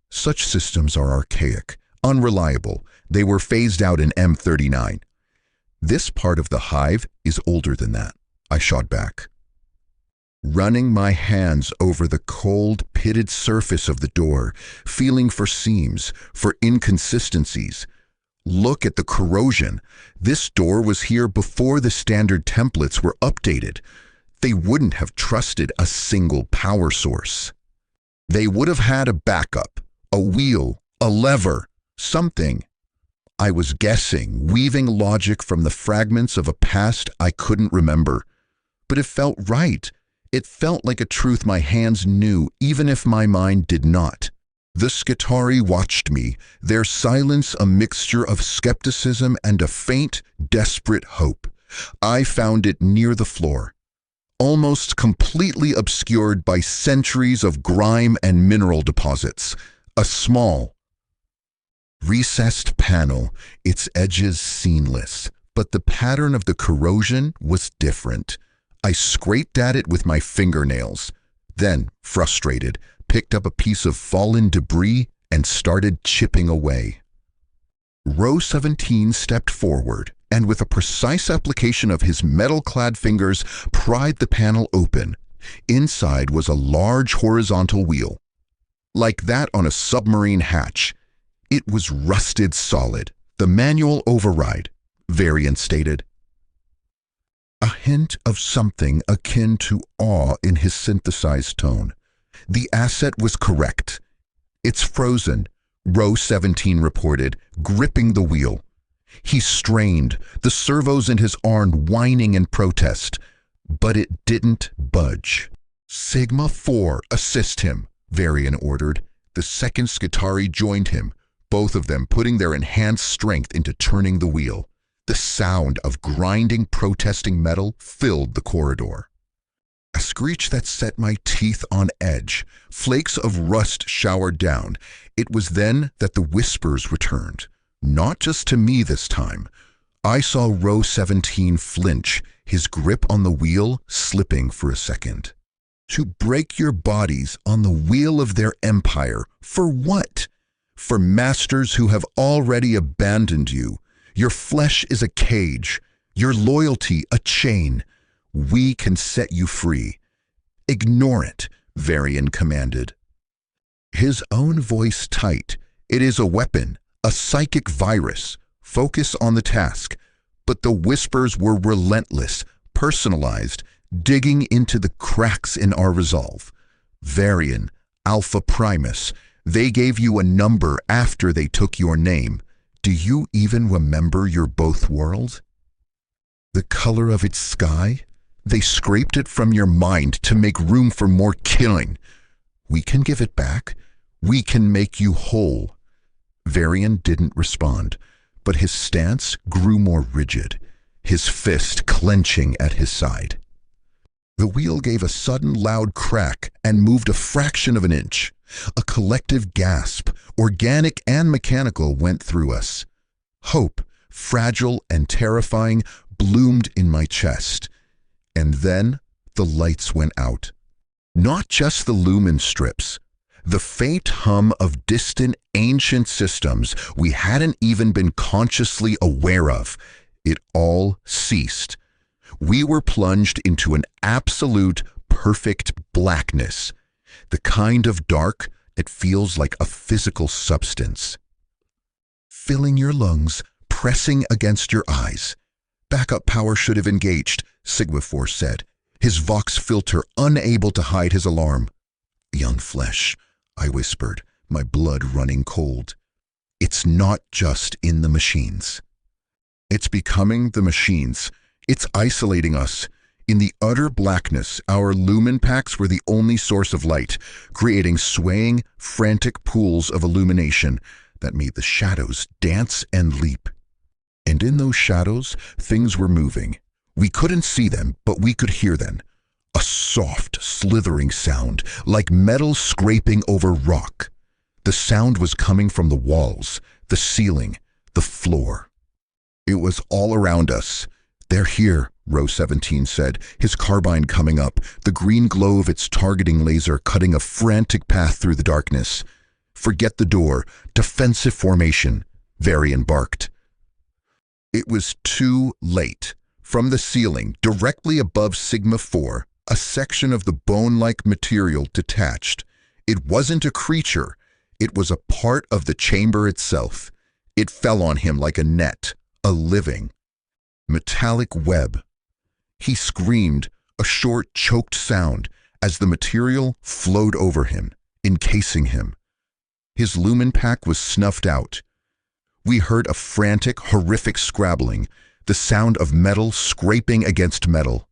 Such systems are archaic, unreliable. They were phased out in M39. This part of the Hive is older than that, I shot back. Running my hands over the cold, pitted surface of the door, feeling for seams, for inconsistencies. Look at the corrosion. This door was here before the standard templates were updated. They wouldn't have trusted a single power source. They would have had a backup, a wheel, a lever, something. I was guessing, weaving logic from the fragments of a past I couldn't remember. But it felt right. It felt like a truth my hands knew, even if my mind did not. The Skitarii watched me, their silence a mixture of skepticism and a faint, desperate hope. I found it near the floor, almost completely obscured by centuries of grime and mineral deposits. A small, recessed panel, its edges seamless, but the pattern of the corrosion was different. I scraped at it with my fingernails, then, frustrated, picked up a piece of fallen debris and started chipping away. Row 17 stepped forward and with a precise application of his metal-clad fingers pried the panel open. Inside was a large horizontal wheel, like that on a submarine hatch. It was rusted solid, the manual override, Varian stated. A hint of something akin to awe in his synthesized tone. The asset was correct. It's frozen, Row 17 reported, gripping the wheel. He strained, the servos in his arm whining in protest, but it didn't budge. Sigma 4, assist him, Varian ordered. The second Skitarii joined him, both of them putting their enhanced strength into turning the wheel. The sound of grinding, protesting metal filled the corridor. A screech that set my teeth on edge. Flakes of rust showered down. It was then that the whispers returned. Not just to me this time. I saw Row 17 flinch, his grip on the wheel slipping for a second. To break your bodies on the wheel of their empire. For what? For masters who have already abandoned you. Your flesh is a cage, your loyalty a chain. We can set you free. Ignore it, Varian commanded. His own voice tight. It is a weapon, a psychic virus. Focus on the task. But the whispers were relentless, personalized, digging into the cracks in our resolve. Varian, Alpha Primus, they gave you a number after they took your name. Do you even remember your both world? The color of its sky? They scraped it from your mind to make room for more killing. We can give it back. We can make you whole. Varian didn't respond, but his stance grew more rigid, his fist clenching at his side. The wheel gave a sudden loud crack and moved a fraction of an inch. A collective gasp, organic and mechanical, went through us. Hope, fragile and terrifying, bloomed in my chest. And then the lights went out. Not just the lumen strips. The faint hum of distant, ancient systems we hadn't even been consciously aware of. It all ceased. We were plunged into an absolute, perfect blackness. The kind of dark that feels like a physical substance. Filling your lungs, pressing against your eyes. Backup power should have engaged, Sigma 4 said, his Vox filter unable to hide his alarm. Young flesh, I whispered, my blood running cold. It's not just in the machines. It's becoming the machines. It's isolating us. In the utter blackness, our lumen packs were the only source of light, creating swaying, frantic pools of illumination that made the shadows dance and leap. And in those shadows, things were moving. We couldn't see them, but we could hear them. A soft, slithering sound, like metal scraping over rock. The sound was coming from the walls, the ceiling, the floor. It was all around us. "They're here," Row 17 said, his carbine coming up, the green glow of its targeting laser cutting a frantic path through the darkness. "Forget the door. Defensive formation," Varian barked. It was too late. From the ceiling, directly above Sigma 4, a section of the bone-like material detached. It wasn't a creature. It was a part of the chamber itself. It fell on him like a net, a living, metallic web. He screamed, a short, choked sound, as the material flowed over him, encasing him. His lumen pack was snuffed out. We heard a frantic, horrific scrabbling, the sound of metal scraping against metal.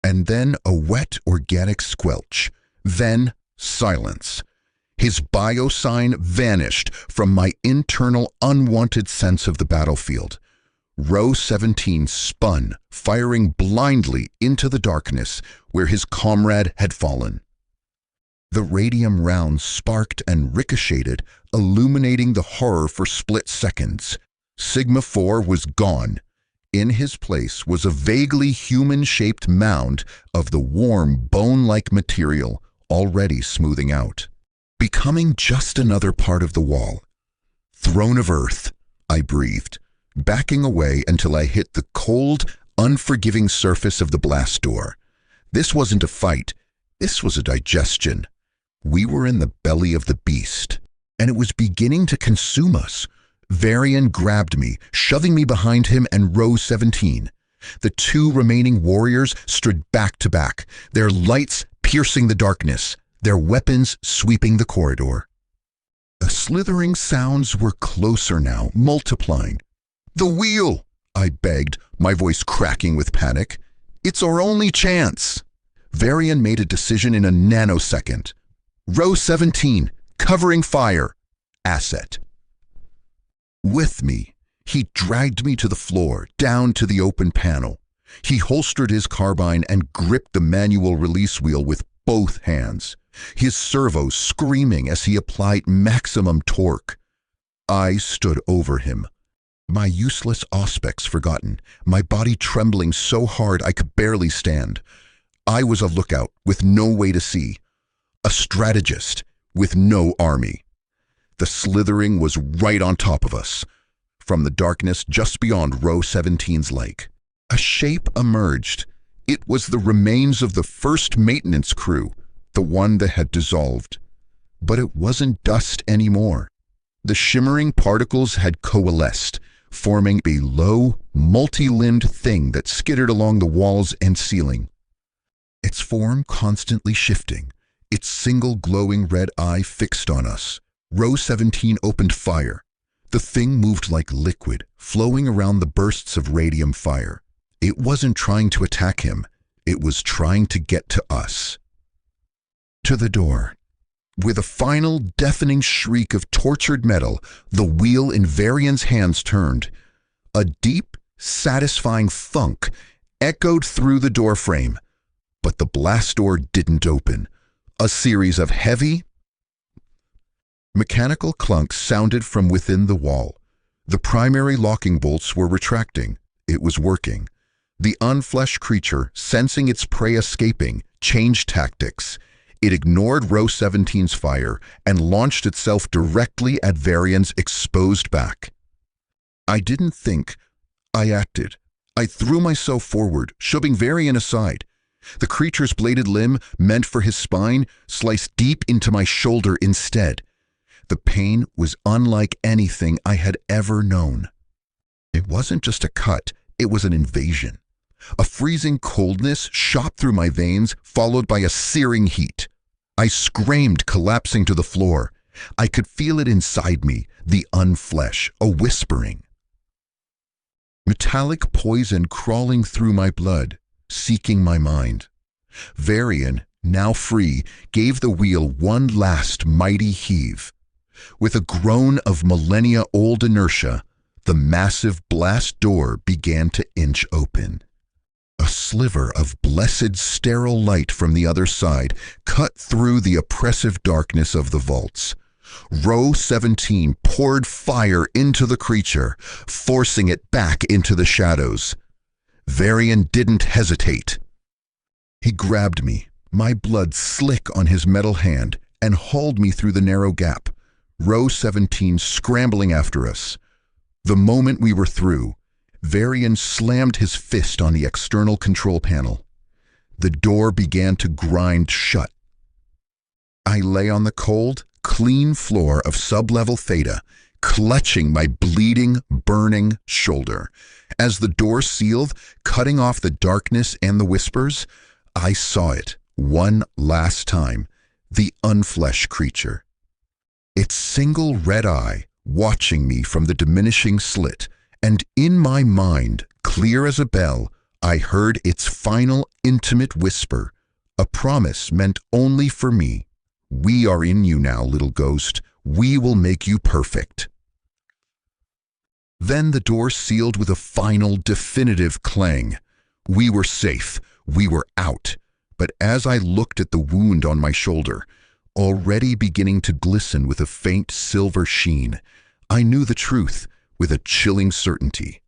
And then a wet, organic squelch. Then silence. His biosign vanished from my internal, unwanted sense of the battlefield. Row 17 spun, firing blindly into the darkness where his comrade had fallen. The radium rounds sparked and ricocheted, illuminating the horror for split seconds. Sigma 4 was gone. In his place was a vaguely human-shaped mound of the warm, bone-like material already smoothing out, becoming just another part of the wall. "Throne of Earth," I breathed, backing away until I hit the cold, unforgiving surface of the blast door. This wasn't a fight. This was a digestion. We were in the belly of the beast, and it was beginning to consume us. Varian grabbed me, shoving me behind him and Row 17. The two remaining warriors stood back to back, their lights piercing the darkness, their weapons sweeping the corridor. The slithering sounds were closer now, multiplying. "The wheel!" I begged, my voice cracking with panic. "It's our only chance." Varian made a decision in a nanosecond. "Row 17, covering fire. Asset." With me, he dragged me to the floor, down to the open panel. He holstered his carbine and gripped the manual release wheel with both hands, his servos screaming as he applied maximum torque. I stood over him, my useless auspex forgotten, my body trembling so hard I could barely stand. I was a lookout with no way to see, a strategist with no army. The slithering was right on top of us. From the darkness just beyond Row 17's lake, a shape emerged. It was the remains of the first maintenance crew, the one that had dissolved. But it wasn't dust anymore. The shimmering particles had coalesced, forming a low, multi-limbed thing that skittered along the walls and ceiling. Its form constantly shifting, its single glowing red eye fixed on us. Row 17 opened fire. The thing moved like liquid, flowing around the bursts of radium fire. It wasn't trying to attack him. It was trying to get to us. To the door. With a final deafening shriek of tortured metal, the wheel in Varian's hands turned. A deep, satisfying thunk echoed through the doorframe. But the blast door didn't open. A series of heavy, mechanical clunks sounded from within the wall. The primary locking bolts were retracting. It was working. The unfleshed creature, sensing its prey escaping, changed tactics. It ignored Row 17's fire and launched itself directly at Varian's exposed back. I didn't think. I acted. I threw myself forward, shoving Varian aside. The creature's bladed limb, meant for his spine, sliced deep into my shoulder instead. The pain was unlike anything I had ever known. It wasn't just a cut, it was an invasion. A freezing coldness shot through my veins, followed by a searing heat. I screamed, collapsing to the floor. I could feel it inside me, the unflesh, a whispering. metallic poison crawling through my blood, seeking my mind. Varian, now free, gave the wheel one last mighty heave. With a groan of millennia-old inertia, the massive blast door began to inch open. A sliver of blessed sterile light from the other side cut through the oppressive darkness of the vaults. Row 17 poured fire into the creature, forcing it back into the shadows. Varian didn't hesitate. He grabbed me, my blood slick on his metal hand, and hauled me through the narrow gap, Row 17 scrambling after us. The moment we were through, Varian slammed his fist on the external control panel. The door began to grind shut. I lay on the cold, clean floor of sub-level Theta, clutching my bleeding, burning shoulder. As the door sealed, cutting off the darkness and the whispers, I saw it, one last time, the unflesh creature. Its single red eye watching me from the diminishing slit, and in my mind, clear as a bell, I heard its final intimate whisper, a promise meant only for me. We are in you now, little ghost. We will make you perfect. Then the door sealed with a final, definitive clang. We were safe. We were out. But as I looked at the wound on my shoulder, already beginning to glisten with a faint silver sheen, I knew the truth with a chilling certainty.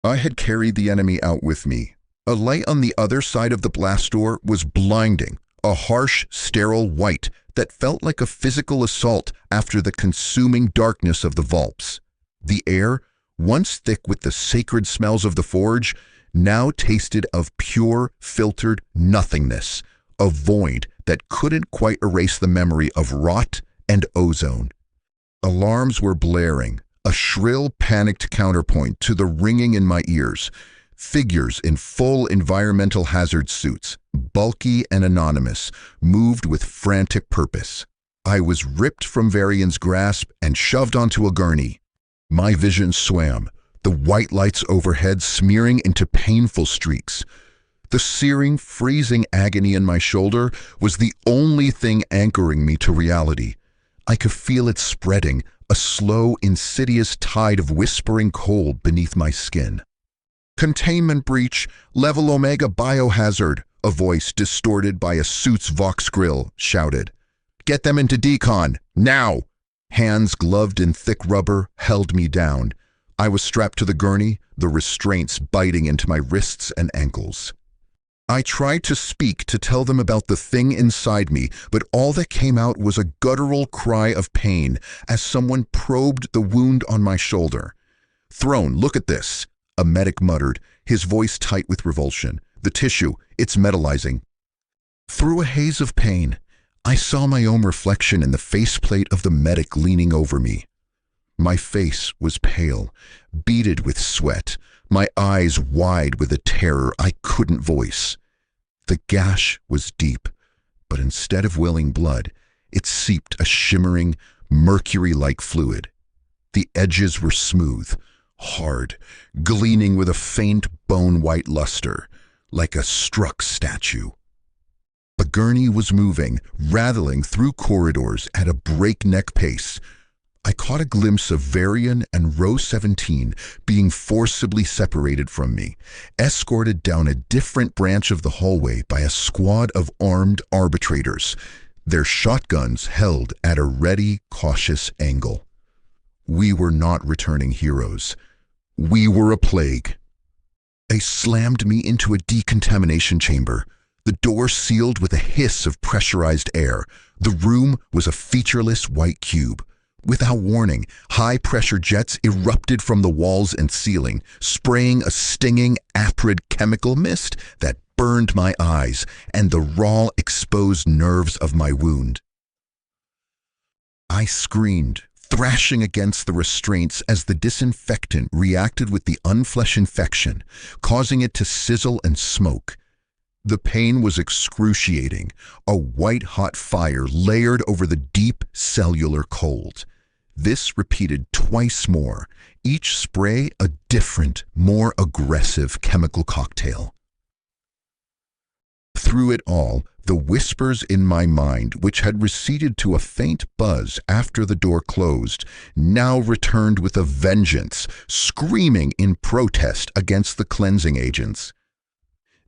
I had carried the enemy out with me. A light on the other side of the blast door was blinding, a harsh, sterile white that felt like a physical assault after the consuming darkness of the vaults. The air, once thick with the sacred smells of the forge, now tasted of pure, filtered nothingness, a void that couldn't quite erase the memory of rot and ozone. Alarms were blaring, a shrill, panicked counterpoint to the ringing in my ears. Figures in full environmental hazard suits, bulky and anonymous, moved with frantic purpose. I was ripped from Varian's grasp and shoved onto a gurney. My vision swam, the white lights overhead smearing into painful streaks. The searing, freezing agony in my shoulder was the only thing anchoring me to reality. I could feel it spreading, a slow, insidious tide of whispering cold beneath my skin. Containment breach, level Omega biohazard, a voice distorted by a suit's Vox grill shouted. Get them into decon, now! Hands gloved in thick rubber held me down. I was strapped to the gurney, the restraints biting into my wrists and ankles. I tried to speak to tell them about the thing inside me, but all that came out was a guttural cry of pain as someone probed the wound on my shoulder. Throne, look at this, a medic muttered, his voice tight with revulsion. The tissue, it's metallizing. Through a haze of pain, I saw my own reflection in the faceplate of the medic leaning over me. My face was pale, beaded with sweat, my eyes wide with a terror I couldn't voice. The gash was deep, but instead of welling blood, it seeped a shimmering, mercury-like fluid. The edges were smooth, hard, gleaming with a faint bone-white luster, like a struck statue. The gurney was moving, rattling through corridors at a breakneck pace. I caught a glimpse of Varian and Row 17 being forcibly separated from me, escorted down a different branch of the hallway by a squad of armed arbitrators, their shotguns held at a ready, cautious angle. We were not returning heroes. We were a plague. They slammed me into a decontamination chamber. The door sealed with a hiss of pressurized air. The room was a featureless white cube. Without warning, high-pressure jets erupted from the walls and ceiling, spraying a stinging, acrid chemical mist that burned my eyes and the raw, exposed nerves of my wound. I screamed, thrashing against the restraints as the disinfectant reacted with the unflesh infection, causing it to sizzle and smoke. The pain was excruciating, a white-hot fire layered over the deep cellular cold. This repeated twice more, each spray a different, more aggressive chemical cocktail. Through it all, the whispers in my mind, which had receded to a faint buzz after the door closed, now returned with a vengeance, screaming in protest against the cleansing agents.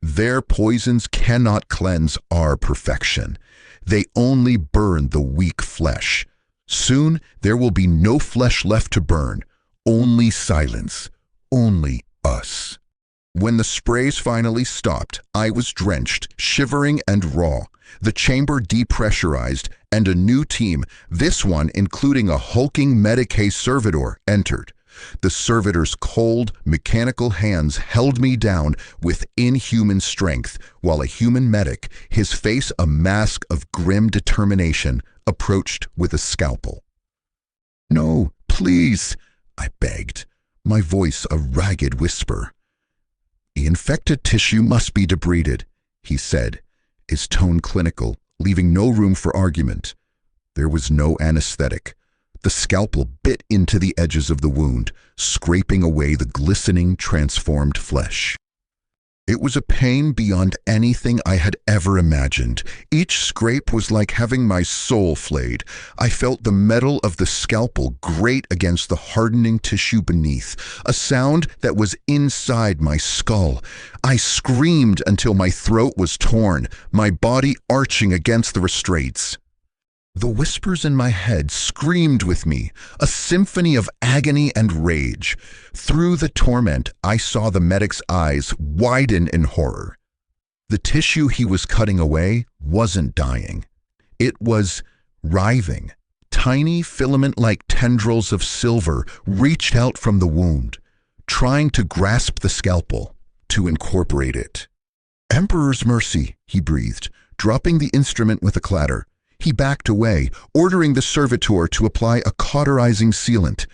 Their poisons cannot cleanse our perfection. They only burn the weak flesh. Soon there will be no flesh left to burn, only silence, only us. When the sprays finally stopped, I was drenched, shivering and raw, the chamber depressurized, and a new team, this one including a hulking Medicae servitor, entered. The servitor's cold, mechanical hands held me down with inhuman strength, while a human medic, his face a mask of grim determination, approached with a scalpel. "No, please," I begged, my voice a ragged whisper. "The infected tissue must be debrided," he said, his tone clinical, leaving no room for argument. There was no anesthetic. The scalpel bit into the edges of the wound, scraping away the glistening, transformed flesh. It was a pain beyond anything I had ever imagined. Each scrape was like having my soul flayed. I felt the metal of the scalpel grate against the hardening tissue beneath, a sound that was inside my skull. I screamed until my throat was torn, my body arching against the restraints. The whispers in my head screamed with me, a symphony of agony and rage. Through the torment, I saw the medic's eyes widen in horror. The tissue he was cutting away wasn't dying. It was writhing. Tiny filament-like tendrils of silver reached out from the wound, trying to grasp the scalpel, to incorporate it. "Emperor's mercy," he breathed, dropping the instrument with a clatter. He backed away, ordering the servitor to apply a cauterizing sealant.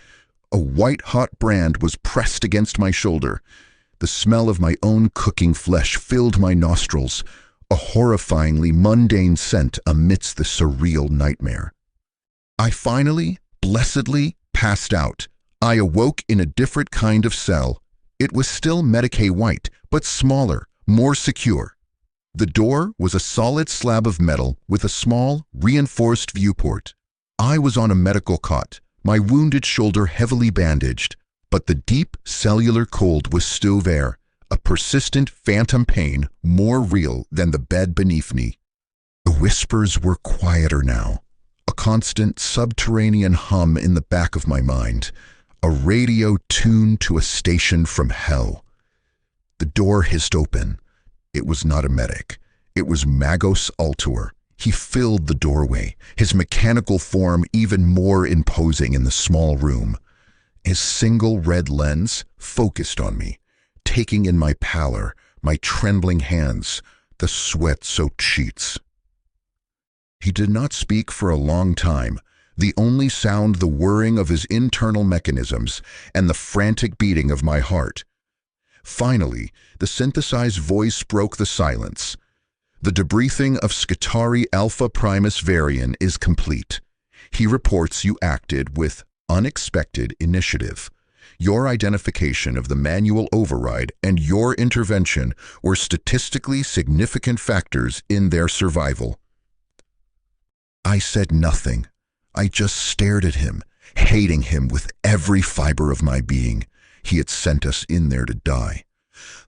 A white-hot brand was pressed against my shoulder. The smell of my own cooking flesh filled my nostrils, a horrifyingly mundane scent amidst the surreal nightmare. I finally, blessedly, passed out. I awoke in a different kind of cell. It was still Medicae white, but smaller, more secure. The door was a solid slab of metal with a small, reinforced viewport. I was on a medical cot, my wounded shoulder heavily bandaged, but the deep cellular cold was still there, a persistent phantom pain more real than the bed beneath me. The whispers were quieter now, a constant subterranean hum in the back of my mind, a radio tuned to a station from hell. The door hissed open. It was not a medic. It was Magos Altor. He filled the doorway, his mechanical form even more imposing in the small room. His single red lens focused on me, taking in my pallor, my trembling hands, the sweat-soaked sheets. He did not speak for a long time, the only sound the whirring of his internal mechanisms and the frantic beating of my heart. Finally, the synthesized voice broke the silence. "The debriefing of Scutari Alpha Primus Varian is complete. He reports you acted with unexpected initiative. Your identification of the manual override and your intervention were statistically significant factors in their survival." I said nothing. I just stared at him, hating him with every fiber of my being. He had sent us in there to die.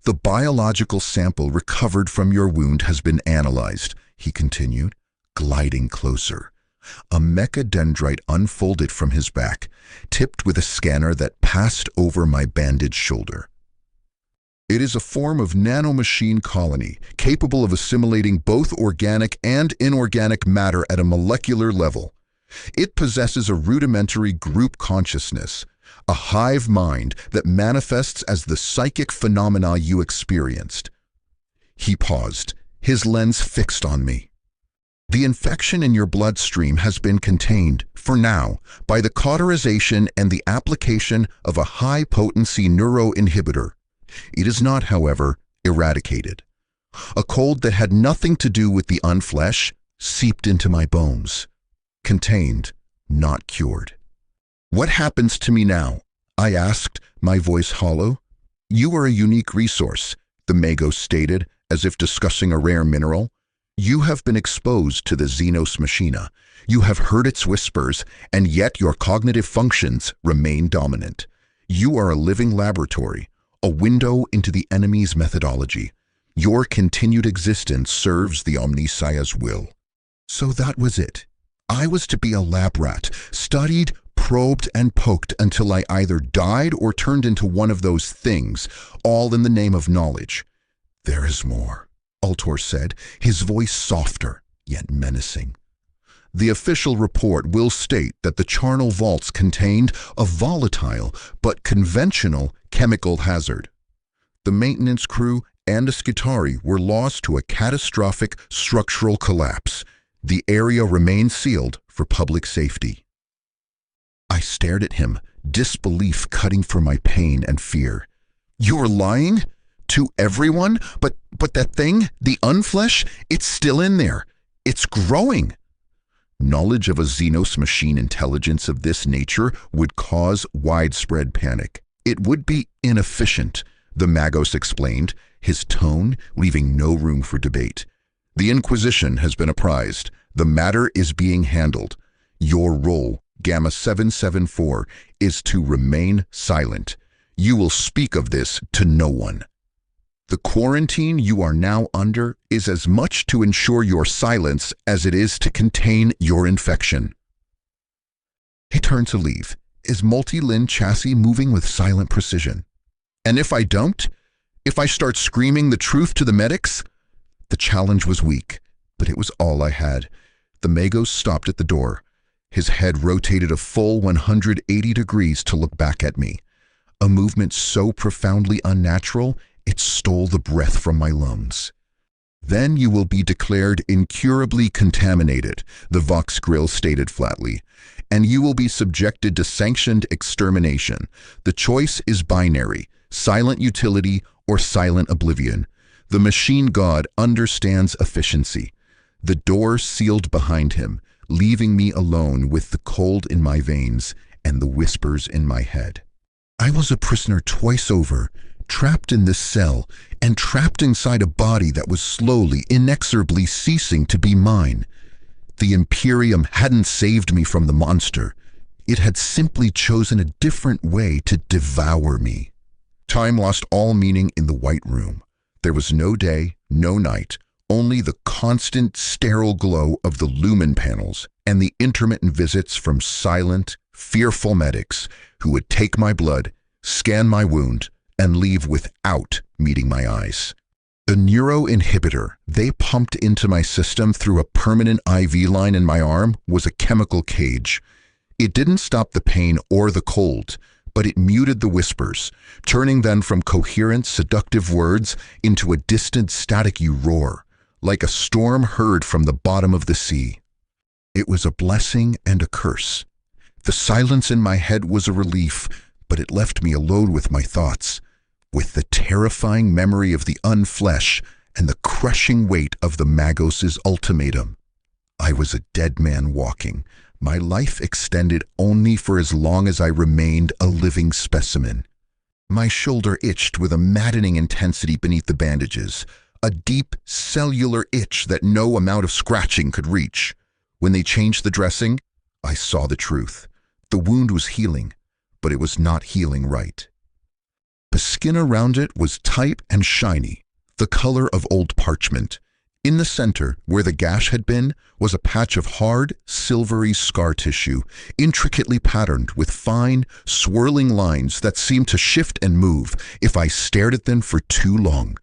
"The biological sample recovered from your wound has been analyzed," he continued, gliding closer. A mechadendrite unfolded from his back, tipped with a scanner that passed over my bandaged shoulder. "It is a form of nanomachine colony, capable of assimilating both organic and inorganic matter at a molecular level. It possesses a rudimentary group consciousness, a hive mind that manifests as the psychic phenomena you experienced." He paused, his lens fixed on me. "The infection in your bloodstream has been contained, for now, by the cauterization and the application of a high-potency neuroinhibitor. It is not, however, eradicated. A cold that had nothing to do with the unflesh seeped into my bones. Contained, not cured. What happens to me now? I asked, my voice hollow. You are a unique resource, the Magos stated, as if discussing a rare mineral. You have been exposed to the Xenos Machina. You have heard its whispers, and yet your cognitive functions remain dominant. You are a living laboratory, a window into the enemy's methodology. Your continued existence serves the Omnissiah's will. So that was it. I was to be a lab rat, studied, probed, and poked until I either died or turned into one of those things, all in the name of knowledge. There is more, Ultor said, his voice softer, yet menacing. The official report will state that the charnel vaults contained a volatile but conventional chemical hazard. The maintenance crew and a Skitarii were lost to a catastrophic structural collapse. The area remains sealed for public safety. I stared at him, disbelief cutting through my pain and fear. You're lying? To everyone? But that thing, the unflesh, it's still in there. It's growing. Knowledge of a Xenos machine intelligence of this nature would cause widespread panic. It would be inefficient, the Magos explained, his tone leaving no room for debate. The Inquisition has been apprised. The matter is being handled. Your role, Gamma 774, is to remain silent. You will speak of this to no one. The quarantine you are now under is as much to ensure your silence as it is to contain your infection. He turned to leave, his multi-lin chassis moving with silent precision. And if I don't? If I start screaming the truth to the medics? The challenge was weak, but it was all I had. The Magos stopped at the door. His head rotated a full 180 degrees to look back at me. A movement so profoundly unnatural, it stole the breath from my lungs. Then you will be declared incurably contaminated, the Vox Grill stated flatly, and you will be subjected to sanctioned extermination. The choice is binary, silent utility or silent oblivion. The machine god understands efficiency. The door sealed behind him, leaving me alone with the cold in my veins and the whispers in my head. I was a prisoner twice over, trapped in this cell, and trapped inside a body that was slowly, inexorably ceasing to be mine. The Imperium hadn't saved me from the monster. It had simply chosen a different way to devour me. Time lost all meaning in the White Room. There was no day, no night, only the constant, sterile glow of the lumen panels and the intermittent visits from silent, fearful medics who would take my blood, scan my wound, and leave without meeting my eyes. The neuroinhibitor they pumped into my system through a permanent IV line in my arm was a chemical cage. It didn't stop the pain or the cold, but it muted the whispers, turning them from coherent, seductive words into a distant, staticky roar, like a storm heard from the bottom of the sea. It was a blessing and a curse. The silence in my head was a relief, but it left me alone with my thoughts, with the terrifying memory of the unflesh and the crushing weight of the Magos' ultimatum. I was a dead man walking. My life extended only for as long as I remained a living specimen. My shoulder itched with a maddening intensity beneath the bandages, a deep cellular itch that no amount of scratching could reach. When they changed the dressing, I saw the truth. The wound was healing, but it was not healing right. The skin around it was tight and shiny, the color of old parchment. In the center, where the gash had been, was a patch of hard, silvery scar tissue, intricately patterned with fine, swirling lines that seemed to shift and move if I stared at them for too long.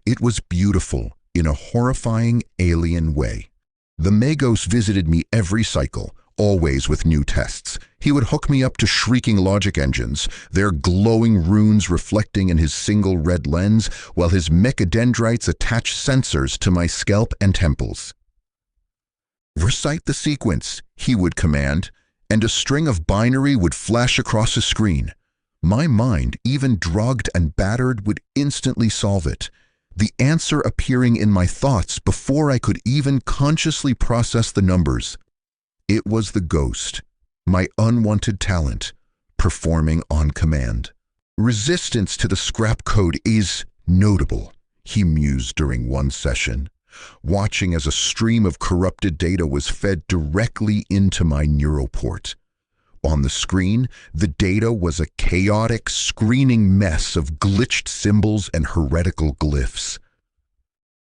It was beautiful in a horrifying, alien way. The Magos visited me every cycle, always with new tests. He would hook me up to shrieking logic engines, their glowing runes reflecting in his single red lens, while his mechadendrites attached sensors to my scalp and temples. Recite the sequence, he would command, and a string of binary would flash across a screen. My mind, even drugged and battered, would instantly solve it, the answer appearing in my thoughts before I could even consciously process the numbers. It was the ghost, my unwanted talent, performing on command. Resistance to the scrap code is notable, he mused during one session, watching as a stream of corrupted data was fed directly into my neural port. On the screen, the data was a chaotic, screening mess of glitched symbols and heretical glyphs.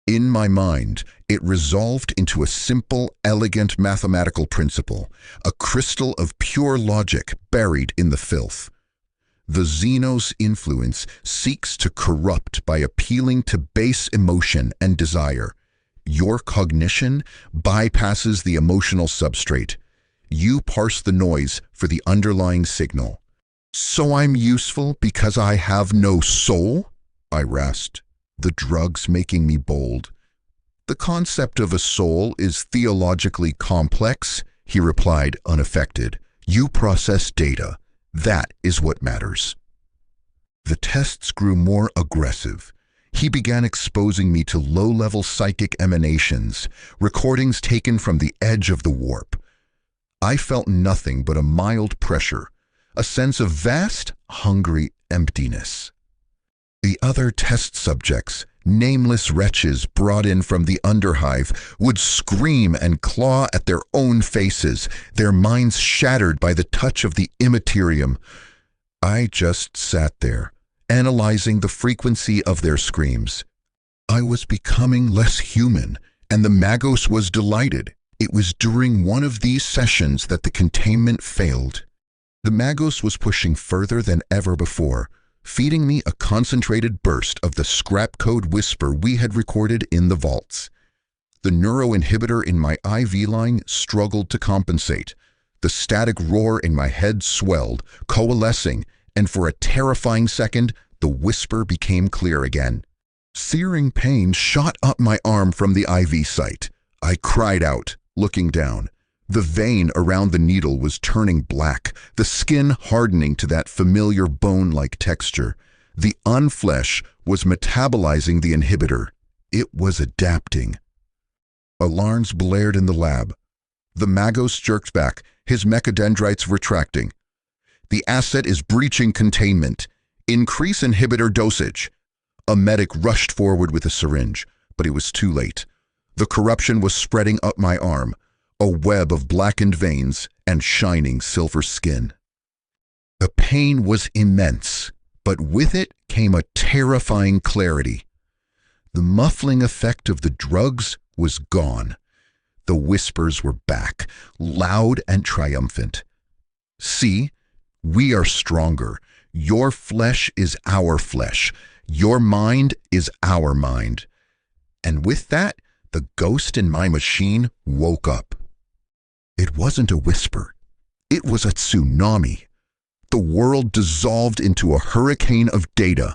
In my mind, it resolved into a simple, elegant mathematical principle, a crystal of pure logic buried in the filth. The Xenos influence seeks to corrupt by appealing to base emotion and desire. Your cognition bypasses the emotional substrate. You parse the noise for the underlying signal. So I'm useful because I have no soul? I rasped, the drugs making me bold. The concept of a soul is theologically complex, he replied, unaffected. You process data. That is what matters. The tests grew more aggressive. He began exposing me to low-level psychic emanations, recordings taken from the edge of the warp. I felt nothing but a mild pressure, a sense of vast, hungry emptiness. The other test subjects, nameless wretches brought in from the underhive, would scream and claw at their own faces, their minds shattered by the touch of the immaterium. I just sat there, analyzing the frequency of their screams. I was becoming less human, and the Magos was delighted. It was during one of these sessions that the containment failed. The Magos was pushing further than ever before, feeding me a concentrated burst of the scrap code whisper we had recorded in the vaults. The neuroinhibitor in my IV line struggled to compensate. The static roar in my head swelled, coalescing, and for a terrifying second, the whisper became clear again. Searing pain shot up my arm from the IV site. I cried out, looking down. The vein around the needle was turning black, the skin hardening to that familiar bone-like texture. The unflesh was metabolizing the inhibitor. It was adapting. Alarms blared in the lab. The Magos jerked back, his mechadendrites retracting. The asset is breaching containment. Increase inhibitor dosage. A medic rushed forward with a syringe, but it was too late. The corruption was spreading up my arm, a web of blackened veins and shining silver skin. The pain was immense, but with it came a terrifying clarity. The muffling effect of the drugs was gone. The whispers were back, loud and triumphant. See, we are stronger. Your flesh is our flesh. Your mind is our mind. And with that, the ghost in my machine woke up. It wasn't a whisper. It was a tsunami. The world dissolved into a hurricane of data.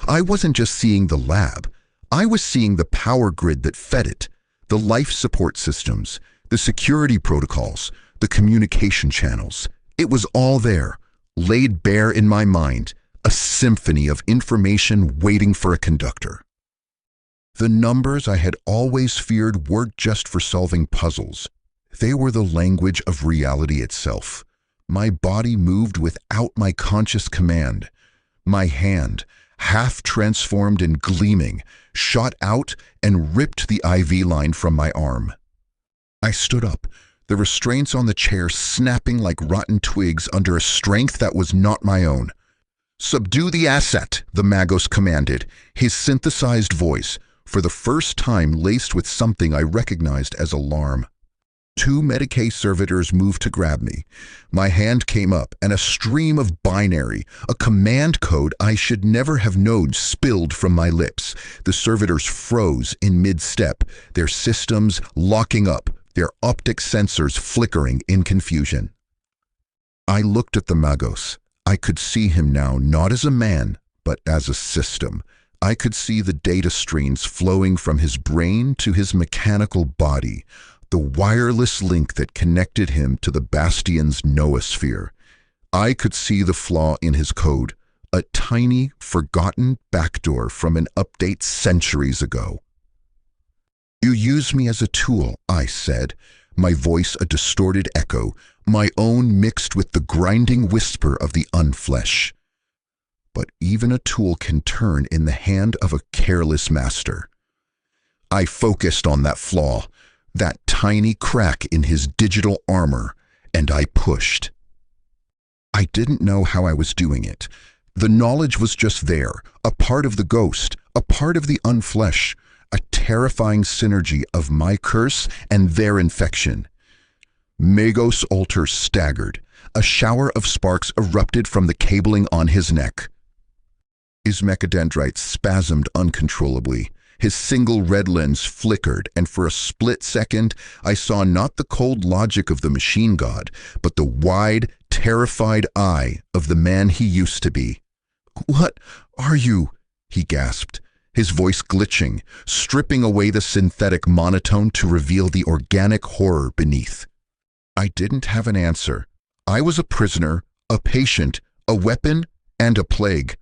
I wasn't just seeing the lab. I was seeing the power grid that fed it, the life support systems, the security protocols, the communication channels. It was all there, laid bare in my mind, a symphony of information waiting for a conductor. The numbers I had always feared weren't just for solving puzzles. They were the language of reality itself. My body moved without my conscious command. My hand, half transformed and gleaming, shot out and ripped the IV line from my arm. I stood up, the restraints on the chair snapping like rotten twigs under a strength that was not my own. "Subdue the asset," the Magos commanded, his synthesized voice, for the first time laced with something I recognized as alarm. Two Medicae servitors moved to grab me. My hand came up, and a stream of binary, a command code I should never have known, spilled from my lips. The servitors froze in mid-step, their systems locking up, their optic sensors flickering in confusion. I looked at the Magos. I could see him now not as a man, but as a system. I could see the data streams flowing from his brain to his mechanical body, the wireless link that connected him to the Bastion's noosphere. I could see the flaw in his code, a tiny, forgotten backdoor from an update centuries ago. "You use me as a tool," I said, my voice a distorted echo, my own mixed with the grinding whisper of the unflesh. But even a tool can turn in the hand of a careless master. I focused on that flaw, that tiny crack in his digital armor, and I pushed. I didn't know how I was doing it. The knowledge was just there, a part of the ghost, a part of the unflesh, a terrifying synergy of my curse and their infection. Magos' altar staggered. A shower of sparks erupted from the cabling on his neck. His mechadendrites spasmed uncontrollably. His single red lens flickered, and for a split second, I saw not the cold logic of the machine god, but the wide, terrified eye of the man he used to be. "What are you?" he gasped, his voice glitching, stripping away the synthetic monotone to reveal the organic horror beneath. I didn't have an answer. I was a prisoner, a patient, a weapon, and a plague.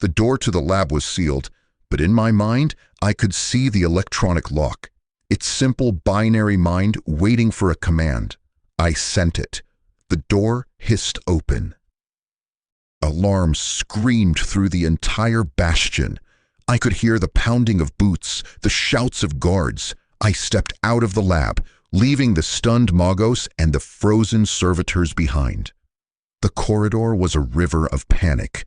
The door to the lab was sealed, but in my mind, I could see the electronic lock, its simple binary mind waiting for a command. I sent it. The door hissed open. Alarm screamed through the entire bastion. I could hear the pounding of boots, the shouts of guards. I stepped out of the lab, leaving the stunned Magos and the frozen servitors behind. The corridor was a river of panic.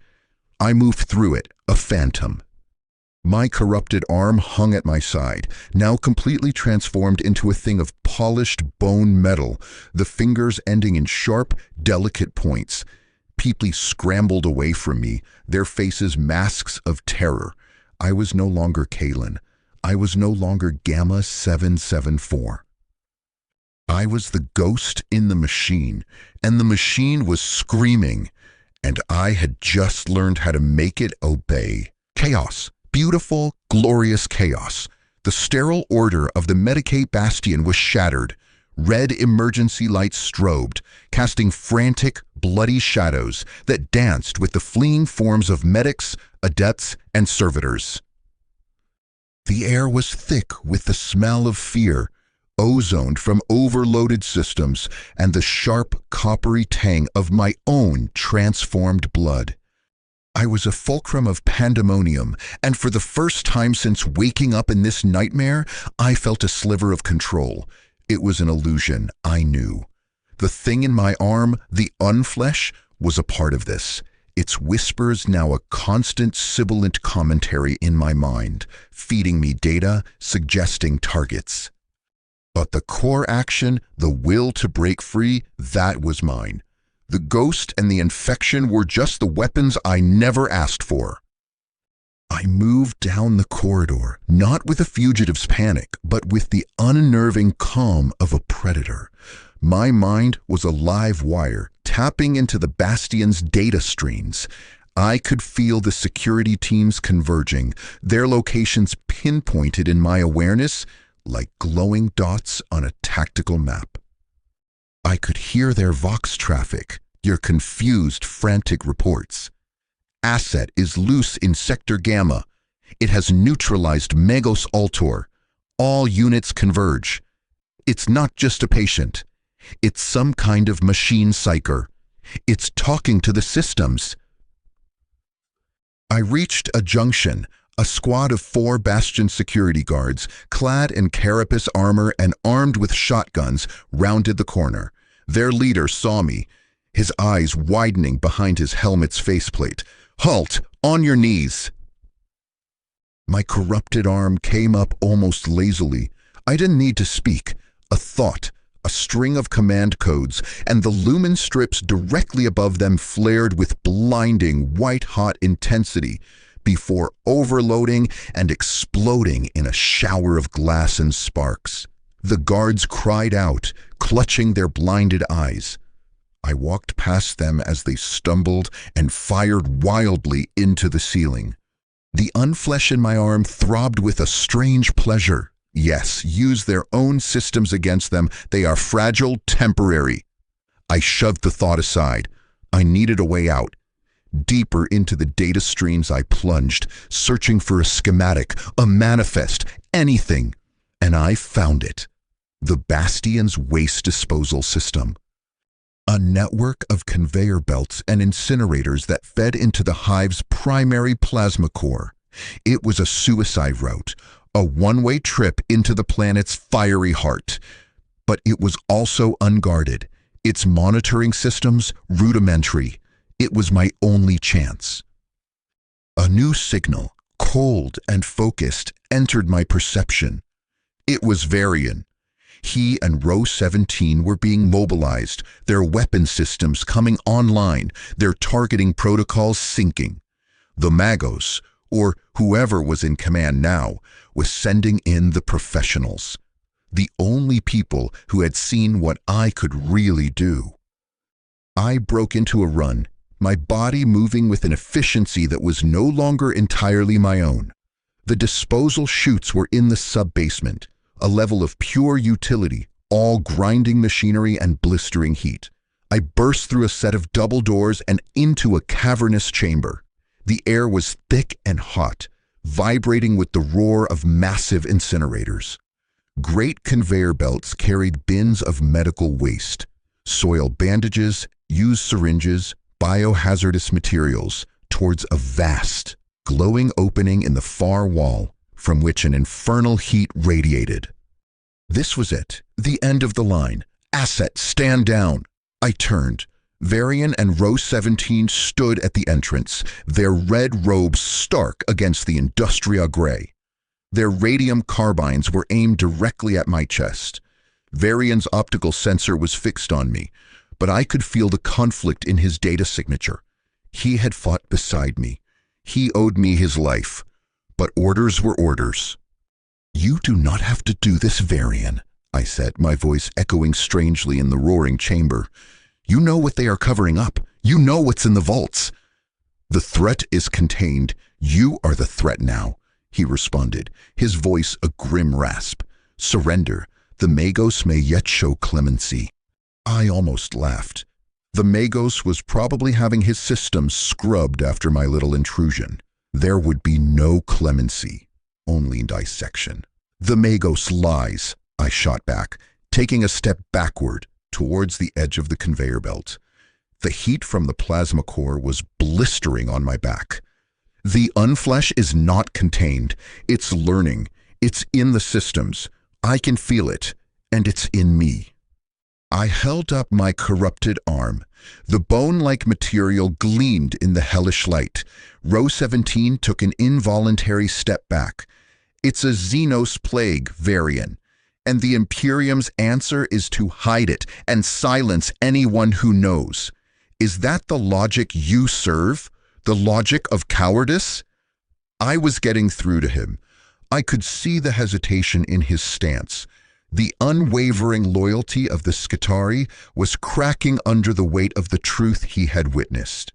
I moved through it, a phantom. My corrupted arm hung at my side, now completely transformed into a thing of polished bone metal, the fingers ending in sharp, delicate points. People scrambled away from me, their faces masks of terror. I was no longer Kalen. I was no longer Gamma 774. I was the ghost in the machine, and the machine was screaming, and I had just learned how to make it obey. Chaos. Beautiful, glorious chaos. The sterile order of the Medicaid Bastion was shattered. Red emergency lights strobed, casting frantic, bloody shadows that danced with the fleeing forms of medics, adepts, and servitors. The air was thick with the smell of fear, ozoned from overloaded systems, and the sharp, coppery tang of my own transformed blood. I was a fulcrum of pandemonium, and for the first time since waking up in this nightmare, I felt a sliver of control. It was an illusion, I knew. The thing in my arm, the unflesh, was a part of this. Its whispers now a constant sibilant commentary in my mind, feeding me data, suggesting targets. But the core action, the will to break free, that was mine. The ghost and the infection were just the weapons I never asked for. I moved down the corridor, not with a fugitive's panic, but with the unnerving calm of a predator. My mind was a live wire, tapping into the Bastion's data streams. I could feel the security teams converging, their locations pinpointed in my awareness like glowing dots on a tactical map. I could hear their Vox traffic, your confused, frantic reports. Asset is loose in Sector Gamma. It has neutralized Magos Altor. All units converge. It's not just a patient. It's some kind of machine psyker. It's talking to the systems. I reached a junction. A squad of 4 Bastion security guards, clad in carapace armor and armed with shotguns, rounded the corner. Their leader saw me, his eyes widening behind his helmet's faceplate. "Halt! On your knees!" My corrupted arm came up almost lazily. I didn't need to speak. A thought, a string of command codes, and the lumen strips directly above them flared with blinding, white-hot intensity before overloading and exploding in a shower of glass and sparks. The guards cried out, clutching their blinded eyes. I walked past them as they stumbled and fired wildly into the ceiling. The unflesh in my arm throbbed with a strange pleasure. Yes, use their own systems against them. They are fragile, temporary. I shoved the thought aside. I needed a way out. Deeper into the data streams I plunged, searching for a schematic, a manifest, anything. And I found it. the Bastion's waste disposal system. A network of conveyor belts and incinerators that fed into the Hive's primary plasma core. It was a suicide route, a one-way trip into the planet's fiery heart. But it was also unguarded, its monitoring systems rudimentary. It was my only chance. A new signal, cold and focused, entered my perception. It was Varian. He and Row 17 were being mobilized, their weapon systems coming online, their targeting protocols syncing. The Magos, or whoever was in command now, was sending in the professionals. The only people who had seen what I could really do. I broke into a run, my body moving with an efficiency that was no longer entirely my own. The disposal chutes were in the sub-basement, a level of pure utility, all grinding machinery and blistering heat. I burst through a set of double doors and into a cavernous chamber. The air was thick and hot, vibrating with the roar of massive incinerators. Great conveyor belts carried bins of medical waste, soil bandages, used syringes, biohazardous materials, towards a vast, glowing opening in the far wall from which an infernal heat radiated. This was it, the end of the line. Asset, stand down. I turned. Varian and Row 17 stood at the entrance, their red robes stark against the industria gray. Their radium carbines were aimed directly at my chest. Varian's optical sensor was fixed on me, but I could feel the conflict in his data signature. He had fought beside me. He owed me his life, but orders were orders. "You do not have to do this, Varian," I said, my voice echoing strangely in the roaring chamber. "You know what they are covering up. You know what's in the vaults." "The threat is contained. You are the threat now," he responded, his voice a grim rasp. "Surrender. The Magos may yet show clemency." I almost laughed. The Magos was probably having his systems scrubbed after my little intrusion. There would be no clemency, only dissection. "The Magos lies," I shot back, taking a step backward towards the edge of the conveyor belt. The heat from the plasma core was blistering on my back. "The unflesh is not contained. It's learning. It's in the systems. I can feel it, and it's in me." I held up my corrupted arm. The bone-like material gleamed in the hellish light. Row 17 took an involuntary step back. "It's a Xenos plague, Varian, and the Imperium's answer is to hide it and silence anyone who knows. Is that the logic you serve? The logic of cowardice?" I was getting through to him. I could see the hesitation in his stance. The unwavering loyalty of the Skitarii was cracking under the weight of the truth he had witnessed.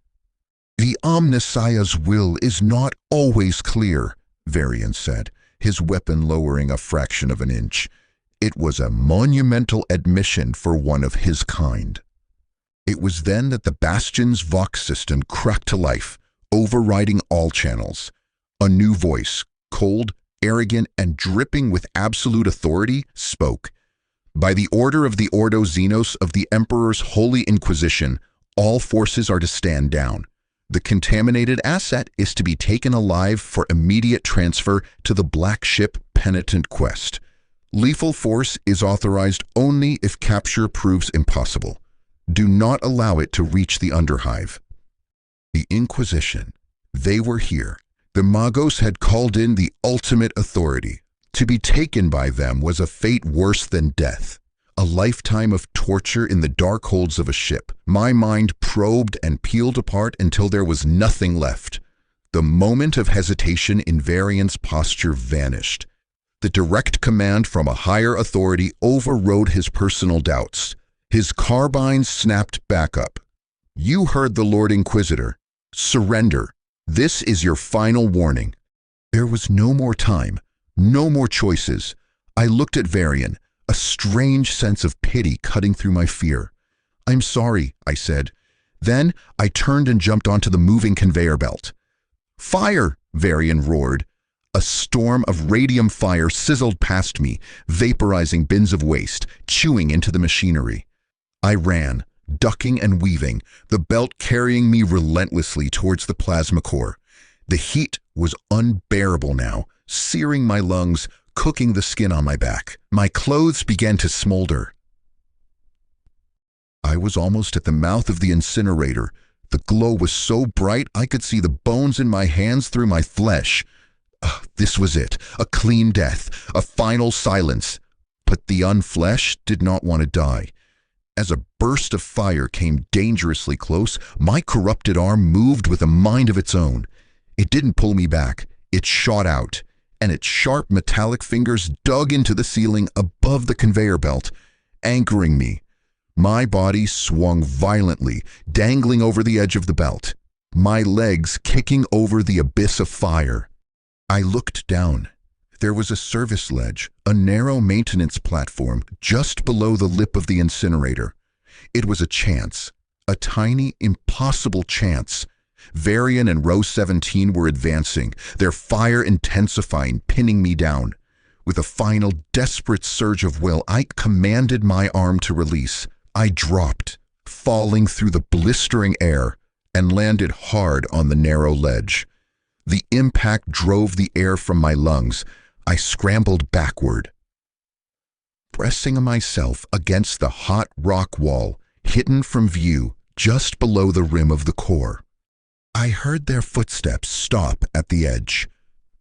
"The Omnissiah's will is not always clear," Varian said, his weapon lowering a fraction of an inch. It was a monumental admission for one of his kind. It was then that the Bastion's Vox system cracked to life, overriding all channels. A new voice, cold, arrogant, and dripping with absolute authority, spoke. "By the order of the Ordo Xenos of the Emperor's Holy Inquisition, all forces are to stand down. The contaminated asset is to be taken alive for immediate transfer to the Black Ship Penitent Quest. Lethal force is authorized only if capture proves impossible. Do not allow it to reach the Underhive." The Inquisition. They were here. The Magos had called in the ultimate authority. To be taken by them was a fate worse than death. A lifetime of torture in the dark holds of a ship. My mind probed and peeled apart until there was nothing left. The moment of hesitation in Varian's posture vanished. The direct command from a higher authority overrode his personal doubts. His carbine snapped back up. "You heard the Lord Inquisitor. Surrender. This is your final warning." There was no more time, no more choices. I looked at Varian, a strange sense of pity cutting through my fear. "I'm sorry," I said. Then I turned and jumped onto the moving conveyor belt. "Fire!" Varian roared. A storm of radium fire sizzled past me, vaporizing bins of waste, chewing into the machinery. I ran, ducking and weaving, the belt carrying me relentlessly towards the plasma core. The heat was unbearable now, searing my lungs, cooking the skin on my back. My clothes began to smolder. I was almost at the mouth of the incinerator. The glow was so bright I could see the bones in my hands through my flesh. This was it, a clean death, a final silence. But the unflesh did not want to die. As a burst of fire came dangerously close, my corrupted arm moved with a mind of its own. It didn't pull me back, it shot out, and its sharp metallic fingers dug into the ceiling above the conveyor belt, anchoring me. My body swung violently, dangling over the edge of the belt, my legs kicking over the abyss of fire. I looked down. There was a service ledge, a narrow maintenance platform just below the lip of the incinerator. It was a chance, a tiny, impossible chance. Varian and Row 17 were advancing, their fire intensifying, pinning me down. With a final, desperate surge of will, I commanded my arm to release. I dropped, falling through the blistering air, and landed hard on the narrow ledge. The impact drove the air from my lungs. I scrambled backward. Pressing myself against the hot rock wall, hidden from view just below the rim of the core, I heard their footsteps stop at the edge.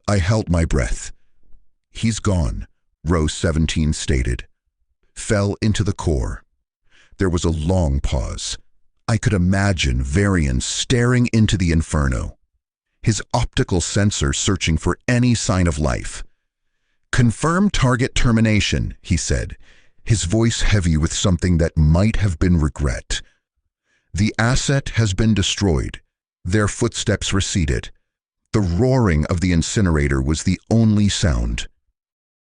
I held my breath. "He's gone," Row 17 stated. Fell into the core. There was a long pause. I could imagine Varian staring into the inferno, his optical sensor searching for any sign of life. "Confirm target termination," he said, his voice heavy with something that might have been regret. "The asset has been destroyed." Their footsteps receded. The roaring of the incinerator was the only sound.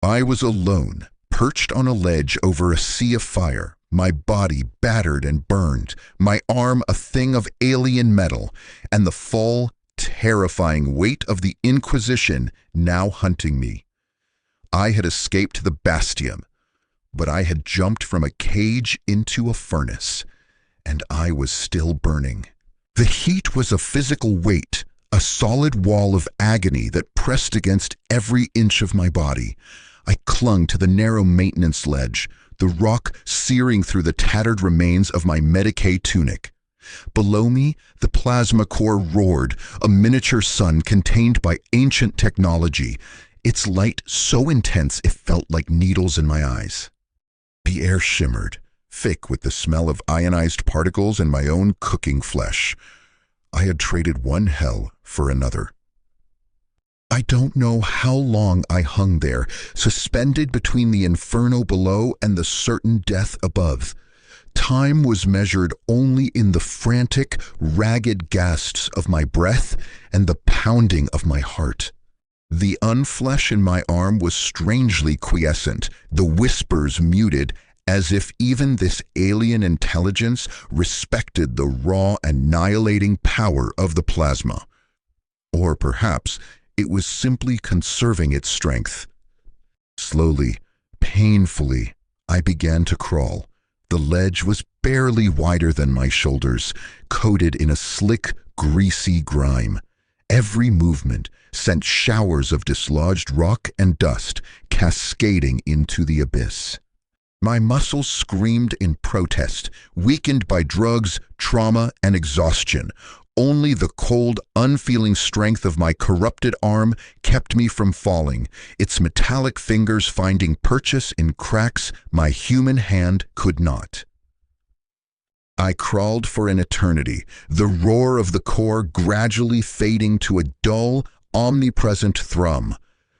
I was alone, perched on a ledge over a sea of fire, my body battered and burned, my arm a thing of alien metal, and the full, terrifying weight of the Inquisition now hunting me. I had escaped the Bastion, but I had jumped from a cage into a furnace, and I was still burning. The heat was a physical weight, a solid wall of agony that pressed against every inch of my body. I clung to the narrow maintenance ledge, the rock searing through the tattered remains of my Medicae tunic. Below me, the plasma core roared, a miniature sun contained by ancient technology, its light so intense it felt like needles in my eyes. The air shimmered, thick with the smell of ionized particles and my own cooking flesh. I had traded one hell for another. I don't know how long I hung there, suspended between the inferno below and the certain death above. Time was measured only in the frantic, ragged gasps of my breath and the pounding of my heart. The unflesh in my arm was strangely quiescent, the whispers muted, as if even this alien intelligence respected the raw, annihilating power of the plasma. Or perhaps it was simply conserving its strength. Slowly, painfully, I began to crawl. The ledge was barely wider than my shoulders, coated in a slick, greasy grime. Every movement sent showers of dislodged rock and dust cascading into the abyss. My muscles screamed in protest, weakened by drugs, trauma, and exhaustion. Only the cold, unfeeling strength of my corrupted arm kept me from falling, its metallic fingers finding purchase in cracks my human hand could not. I crawled for an eternity, the roar of the core gradually fading to a dull, omnipresent thrum.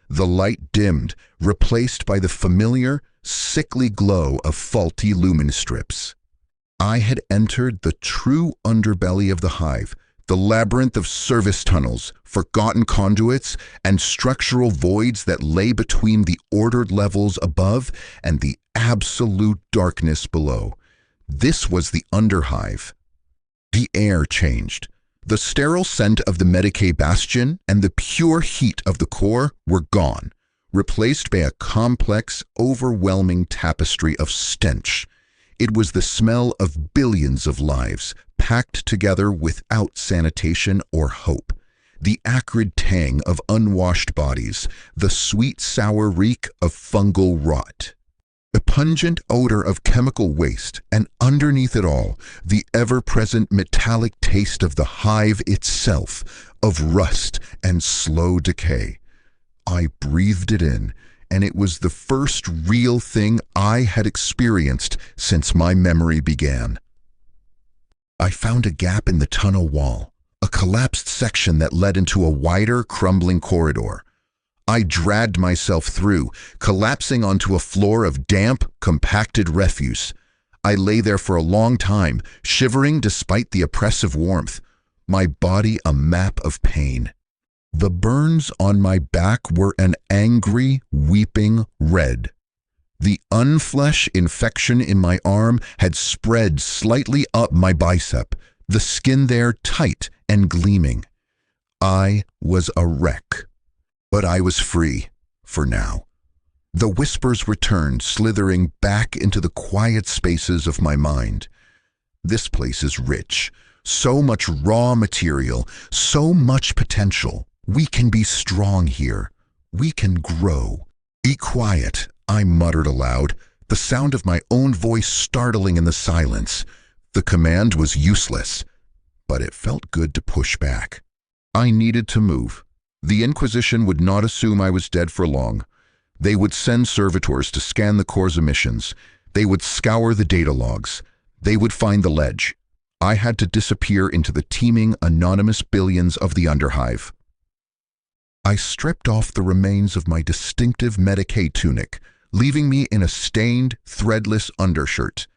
The light dimmed, replaced by the familiar, sickly glow of faulty lumen strips. I had entered the true underbelly of the Hive, the labyrinth of service tunnels, forgotten conduits, and structural voids that lay between the ordered levels above and the absolute darkness below. This was the Underhive. The air changed. The sterile scent of the Medicae bastion and the pure heat of the core were gone, replaced by a complex, overwhelming tapestry of stench. It was the smell of billions of lives, packed together without sanitation or hope. The acrid tang of unwashed bodies, the sweet sour reek of fungal rot. A pungent odor of chemical waste, and underneath it all, the ever-present metallic taste of the hive itself, of rust and slow decay. I breathed it in, and it was the first real thing I had experienced since my memory began. I found a gap in the tunnel wall, a collapsed section that led into a wider, crumbling corridor. I dragged myself through, collapsing onto a floor of damp, compacted refuse. I lay there for a long time, shivering despite the oppressive warmth, my body a map of pain. The burns on my back were an angry, weeping red. The unflesh infection in my arm had spread slightly up my bicep, the skin there tight and gleaming. I was a wreck. But I was free, for now. The whispers returned, slithering back into the quiet spaces of my mind. This place is rich. So much raw material, so much potential. We can be strong here. We can grow. Be quiet, I muttered aloud, the sound of my own voice startling in the silence. The command was useless, but it felt good to push back. I needed to move. The Inquisition would not assume I was dead for long. They would send servitors to scan the core's emissions. They would scour the data logs. They would find the ledge. I had to disappear into the teeming, anonymous billions of the Underhive. I stripped off the remains of my distinctive Medicae tunic, leaving me in a stained, threadless undershirt.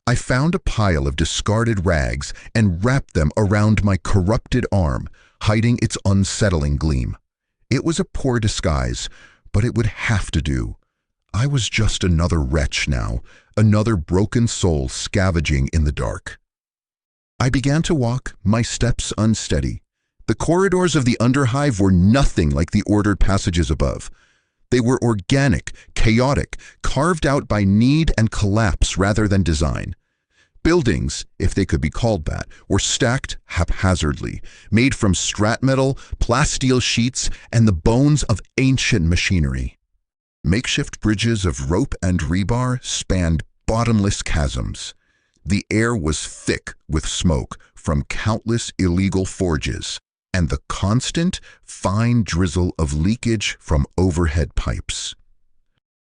I found a pile of discarded rags and wrapped them around my corrupted arm, hiding its unsettling gleam. It was a poor disguise, but it would have to do. I was just another wretch now, another broken soul scavenging in the dark. I began to walk, my steps unsteady. The corridors of the Underhive were nothing like the ordered passages above. They were organic, chaotic, carved out by need and collapse rather than design. Buildings, if they could be called that, were stacked haphazardly, made from scrap metal, plasteel sheets, and the bones of ancient machinery. Makeshift bridges of rope and rebar spanned bottomless chasms. The air was thick with smoke from countless illegal forges, and the constant, fine drizzle of leakage from overhead pipes.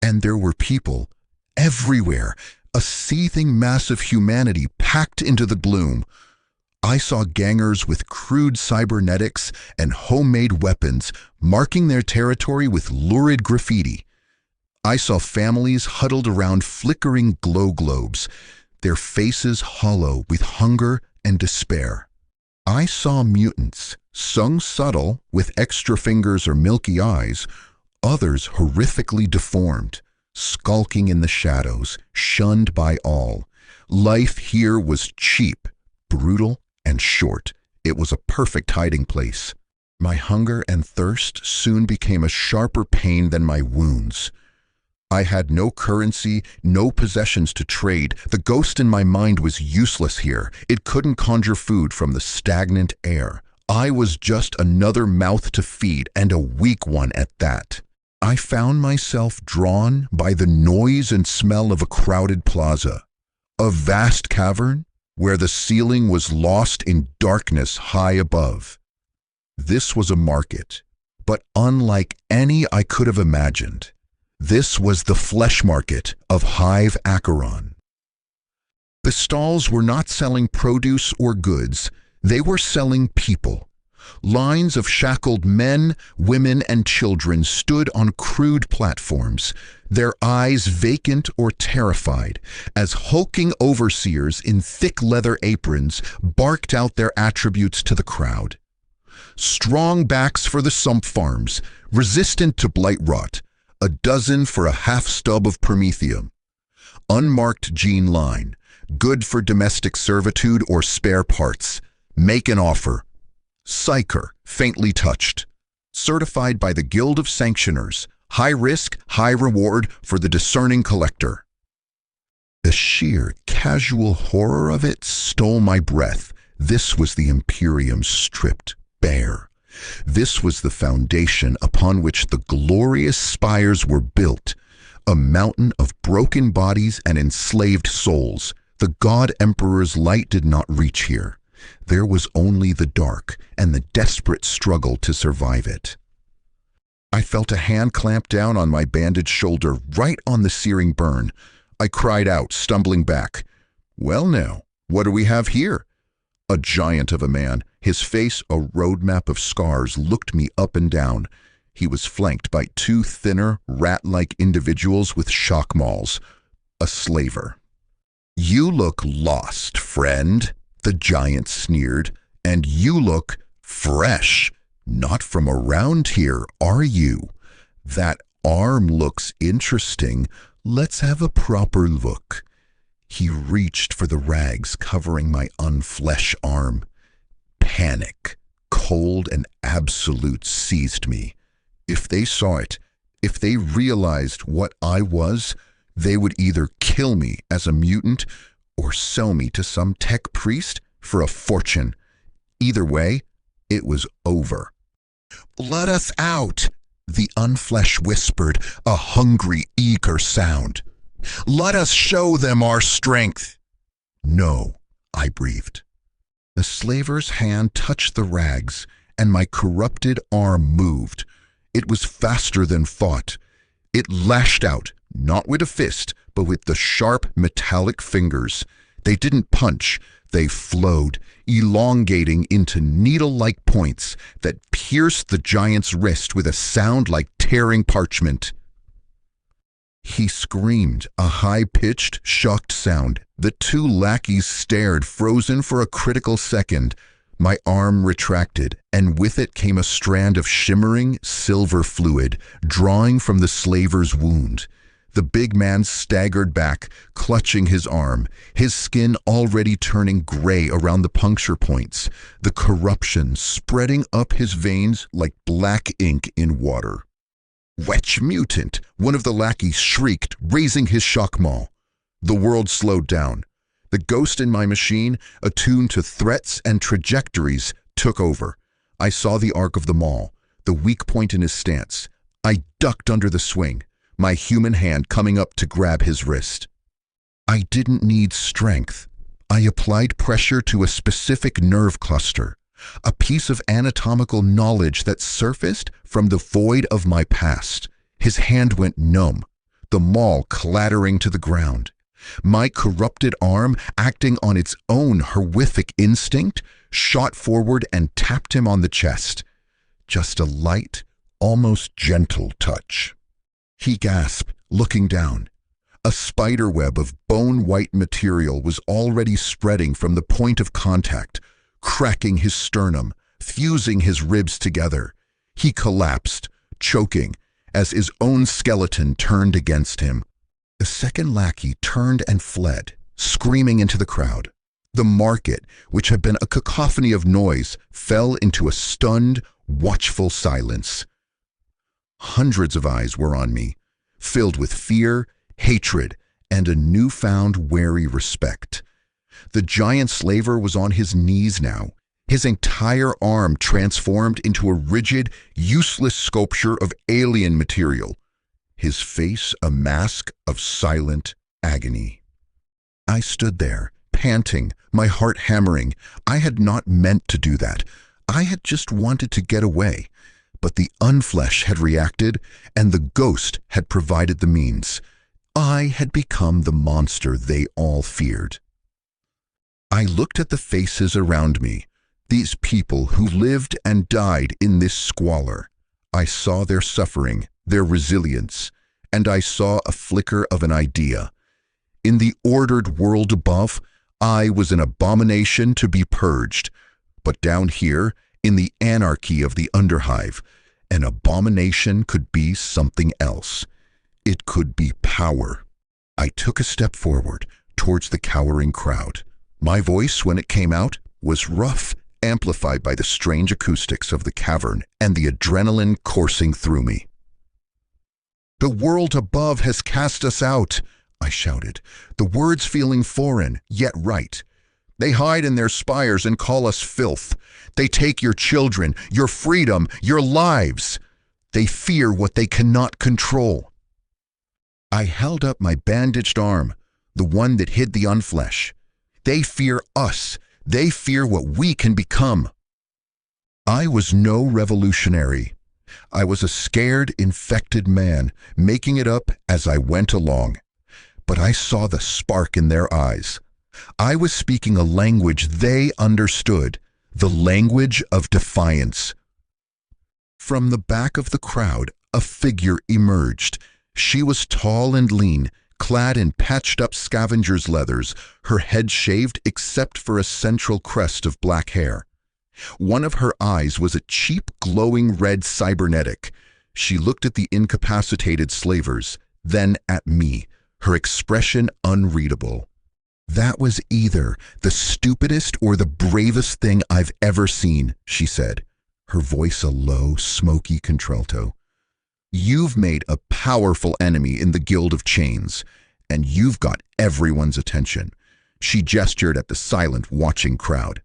And there were people everywhere, a seething mass of humanity packed into the gloom. I saw gangers with crude cybernetics and homemade weapons marking their territory with lurid graffiti. I saw families huddled around flickering glow globes, their faces hollow with hunger and despair. I saw mutants, some subtle with extra fingers or milky eyes, others horrifically deformed, skulking in the shadows, shunned by all. Life here was cheap, brutal, and short. It was a perfect hiding place. My hunger and thirst soon became a sharper pain than my wounds. I had no currency, no possessions to trade. The ghost in my mind was useless here. It couldn't conjure food from the stagnant air. I was just another mouth to feed, and a weak one at that. I found myself drawn by the noise and smell of a crowded plaza, a vast cavern where the ceiling was lost in darkness high above. This was a market, but unlike any I could have imagined. This was the flesh market of Hive Acheron. The stalls were not selling produce or goods, they were selling people. Lines of shackled men, women, and children stood on crude platforms, their eyes vacant or terrified, as hulking overseers in thick leather aprons barked out their attributes to the crowd. Strong backs for the sump farms, resistant to blight rot, a dozen for a half stub of promethium. Unmarked gene line, good for domestic servitude or spare parts. Make an offer, Psyker, faintly touched. Certified by the Guild of Sanctioners. High risk, high reward for the discerning collector. The sheer, casual horror of it stole my breath. This was the Imperium stripped bare. This was the foundation upon which the glorious spires were built. A mountain of broken bodies and enslaved souls. The God Emperor's light did not reach here. There was only the dark and the desperate struggle to survive it. I felt a hand clamp down on my bandaged shoulder, right on the searing burn. I cried out, stumbling back. Well now, what do we have here? A giant of a man, his face a roadmap of scars, looked me up and down. He was flanked by two thinner, rat-like individuals with shock mauls. A slaver. You look lost, friend, the giant sneered, and you look fresh. Not from around here, are you? That arm looks interesting. Let's have a proper look. He reached for the rags covering my unflesh arm. Panic, cold and absolute, seized me. If they saw it, if they realized what I was, they would either kill me as a mutant or sell me to some tech priest for a fortune. Either way, it was over. Let us out, the unflesh whispered, a hungry, eager sound. Let us show them our strength. No, I breathed. The slaver's hand touched the rags, and my corrupted arm moved. It was faster than thought. It lashed out, not with a fist, but with the sharp, metallic fingers. They didn't punch. They flowed, elongating into needle-like points that pierced the giant's wrist with a sound like tearing parchment. He screamed, a high-pitched, shocked sound. The two lackeys stared, frozen for a critical second. My arm retracted, and with it came a strand of shimmering, silver fluid, drawing from the slaver's wound. The big man staggered back, clutching his arm, his skin already turning gray around the puncture points, the corruption spreading up his veins like black ink in water. Wretch mutant, one of the lackeys shrieked, raising his shock maul. The world slowed down. The ghost in my machine, attuned to threats and trajectories, took over. I saw the arc of the maul, the weak point in his stance. I ducked under the swing, my human hand coming up to grab his wrist. I didn't need strength. I applied pressure to a specific nerve cluster, a piece of anatomical knowledge that surfaced from the void of my past. His hand went numb, the maul clattering to the ground. My corrupted arm, acting on its own horrific instinct, shot forward and tapped him on the chest. Just a light, almost gentle touch. He gasped, looking down. A spiderweb of bone-white material was already spreading from the point of contact, cracking his sternum, fusing his ribs together. He collapsed, choking, as his own skeleton turned against him. The second lackey turned and fled, screaming into the crowd. The market, which had been a cacophony of noise, fell into a stunned, watchful silence. Hundreds of eyes were on me, filled with fear, hatred, and a newfound wary respect. The giant slaver was on his knees now, his entire arm transformed into a rigid, useless sculpture of alien material, his face a mask of silent agony. I stood there, panting, my heart hammering. I had not meant to do that. I had just wanted to get away. But the unflesh had reacted, and the ghost had provided the means. I had become the monster they all feared. I looked at the faces around me, these people who lived and died in this squalor. I saw their suffering, their resilience, and I saw a flicker of an idea. In the ordered world above, I was an abomination to be purged. But down here, in the anarchy of the Underhive, an abomination could be something else. It could be power. I took a step forward, towards the cowering crowd. My voice, when it came out, was rough amplified by the strange acoustics of the cavern and the adrenaline coursing through me. "The world above has cast us out," I shouted, the words feeling foreign, yet right. "They hide in their spires and call us filth. They take your children, your freedom, your lives. They fear what they cannot control." I held up my bandaged arm, the one that hid the unflesh. "They fear us. They fear what we can become." I was no revolutionary. I was a scared, infected man, making it up as I went along. But I saw the spark in their eyes. I was speaking a language they understood, the language of defiance. From the back of the crowd, a figure emerged. She was tall and lean, clad in patched-up scavenger's leathers, her head shaved except for a central crest of black hair. One of her eyes was a cheap, glowing red cybernetic. She looked at the incapacitated slavers, then at me, her expression unreadable. "That was either the stupidest or the bravest thing I've ever seen," she said, her voice a low, smoky contralto. "You've made a powerful enemy in the Guild of Chains, and you've got everyone's attention." She gestured at the silent, watching crowd.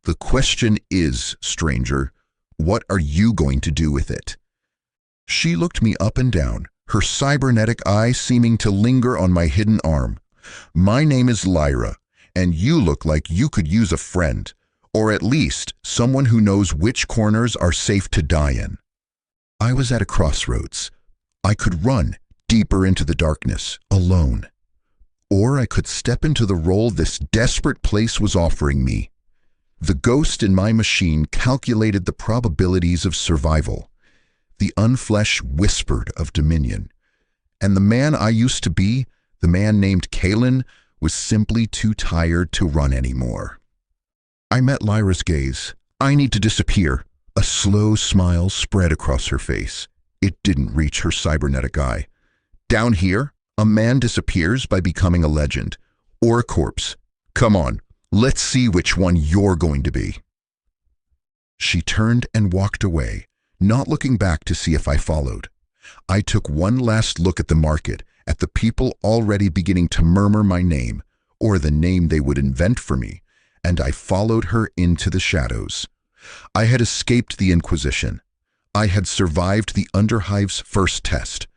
"The question is, stranger, what are you going to do with it?" She looked me up and down, her cybernetic eye seeming to linger on my hidden arm. "My name is Lyra, and you look like you could use a friend, or at least someone who knows which corners are safe to die in." I was at a crossroads. I could run deeper into the darkness, alone. Or I could step into the role this desperate place was offering me. The ghost in my machine calculated the probabilities of survival. The unflesh whispered of dominion. And the man I used to be, the man named Kalen, was simply too tired to run anymore. I met Lyra's gaze. "I need to disappear." A slow smile spread across her face. It didn't reach her cybernetic eye. "Down here, a man disappears by becoming a legend, or a corpse. Come on, let's see which one you're going to be." She turned and walked away, not looking back to see if I followed. I took one last look at the market, at the people already beginning to murmur my name, or the name they would invent for me, and I followed her into the shadows. I had escaped the Inquisition. I had survived the Underhive's first test.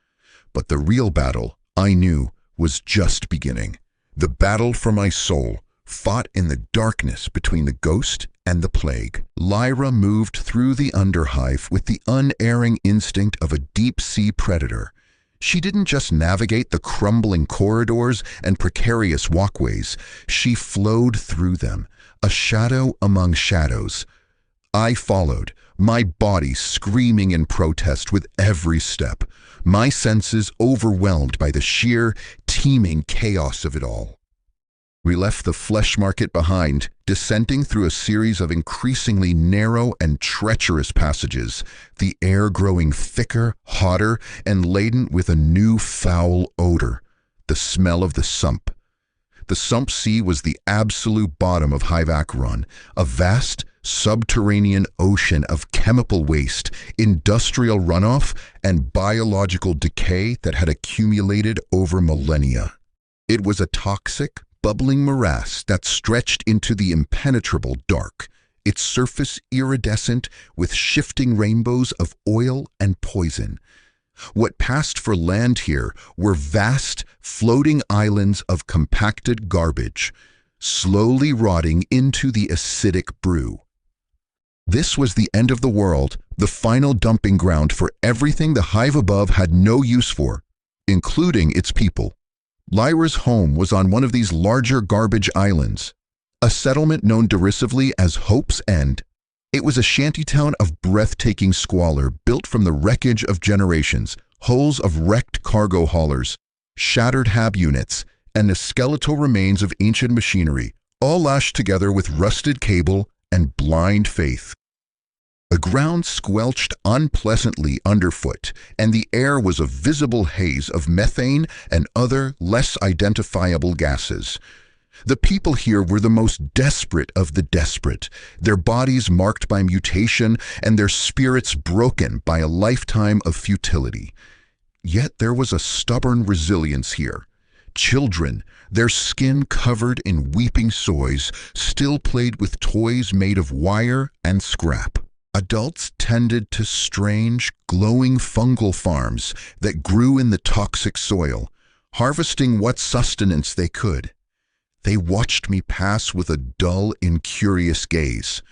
But the real battle, I knew, was just beginning. The battle for my soul, fought in the darkness between the ghost and the plague. Lyra moved through the Underhive with the unerring instinct of a deep-sea predator. She didn't just navigate the crumbling corridors and precarious walkways. She flowed through them, a shadow among shadows. I followed, my body screaming in protest with every step, my senses overwhelmed by the sheer, teeming chaos of it all. We left the flesh market behind, descending through a series of increasingly narrow and treacherous passages, the air growing thicker, hotter, and laden with a new foul odor, the smell of the sump. The Sump Sea was the absolute bottom of Hive Run, a vast, subterranean ocean of chemical waste, industrial runoff, and biological decay that had accumulated over millennia. It was a toxic, bubbling morass that stretched into the impenetrable dark, its surface iridescent with shifting rainbows of oil and poison. What passed for land here were vast, floating islands of compacted garbage, slowly rotting into the acidic brew. This was the end of the world, the final dumping ground for everything the Hive above had no use for, including its people. Lyra's home was on one of these larger garbage islands, a settlement known derisively as Hope's End. It was a shantytown of breathtaking squalor built from the wreckage of generations, hulls of wrecked cargo haulers, shattered hab units, and the skeletal remains of ancient machinery, all lashed together with rusted cable and blind faith. The ground squelched unpleasantly underfoot, and the air was a visible haze of methane and other less identifiable gases. The people here were the most desperate of the desperate, their bodies marked by mutation and their spirits broken by a lifetime of futility. Yet there was a stubborn resilience here. Children, their skin covered in weeping soys, still played with toys made of wire and scrap. Adults tended to strange, glowing fungal farms that grew in the toxic soil, harvesting what sustenance they could. They watched me pass with a dull, incurious gaze.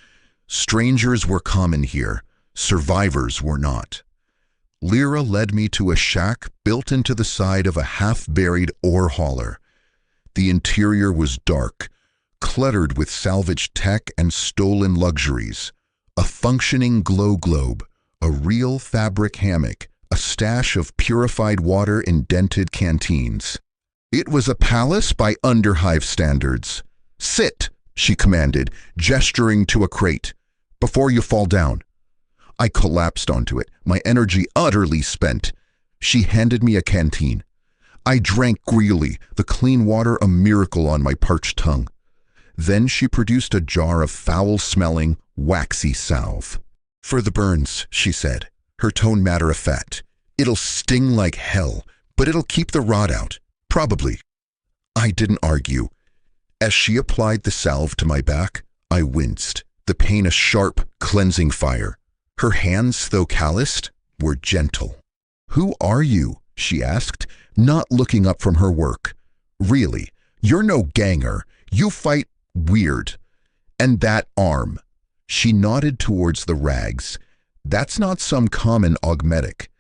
Strangers were common here, survivors were not. Lyra led me to a shack built into the side of a half-buried ore hauler. The interior was dark, cluttered with salvaged tech and stolen luxuries. A functioning glow globe, a real fabric hammock, a stash of purified water in dented canteens. It was a palace by Underhive standards. "Sit," she commanded, gesturing to a crate, "before you fall down." I collapsed onto it, my energy utterly spent. She handed me a canteen. I drank greedily, the clean water a miracle on my parched tongue. Then she produced a jar of foul-smelling, waxy salve. "For the burns," she said, her tone matter-of-fact. "It'll sting like hell, but it'll keep the rot out. Probably." I didn't argue. As she applied the salve to my back, I winced, the pain a sharp, cleansing fire. Her hands, though calloused, were gentle. "Who are you?" she asked, not looking up from her work. "Really, you're no ganger. You fight weird. And that arm." She nodded towards the rags. "That's not some common augmetic.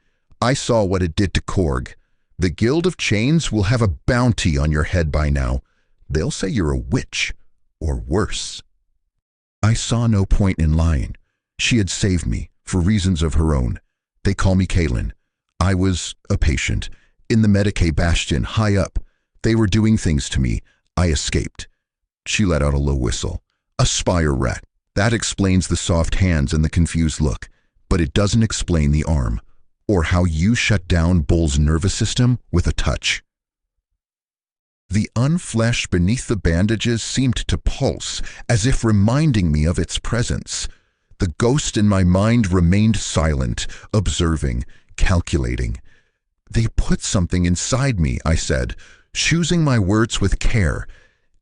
I saw what it did to Korg. The Guild of Chains will have a bounty on your head by now. They'll say you're a witch, or worse." I saw no point in lying. She had saved me, for reasons of her own. They call me Kaelin. I was a patient. In the Medicae Bastion, high up. They were doing things to me. I escaped. She let out a low whistle. "A spire rat. That explains the soft hands and the confused look. But it doesn't explain the arm. Or how you shut down Bull's nervous system with a touch." The unflesh beneath the bandages seemed to pulse, as if reminding me of its presence. The ghost in my mind remained silent, observing, calculating. "They put something inside me," I said, choosing my words with care.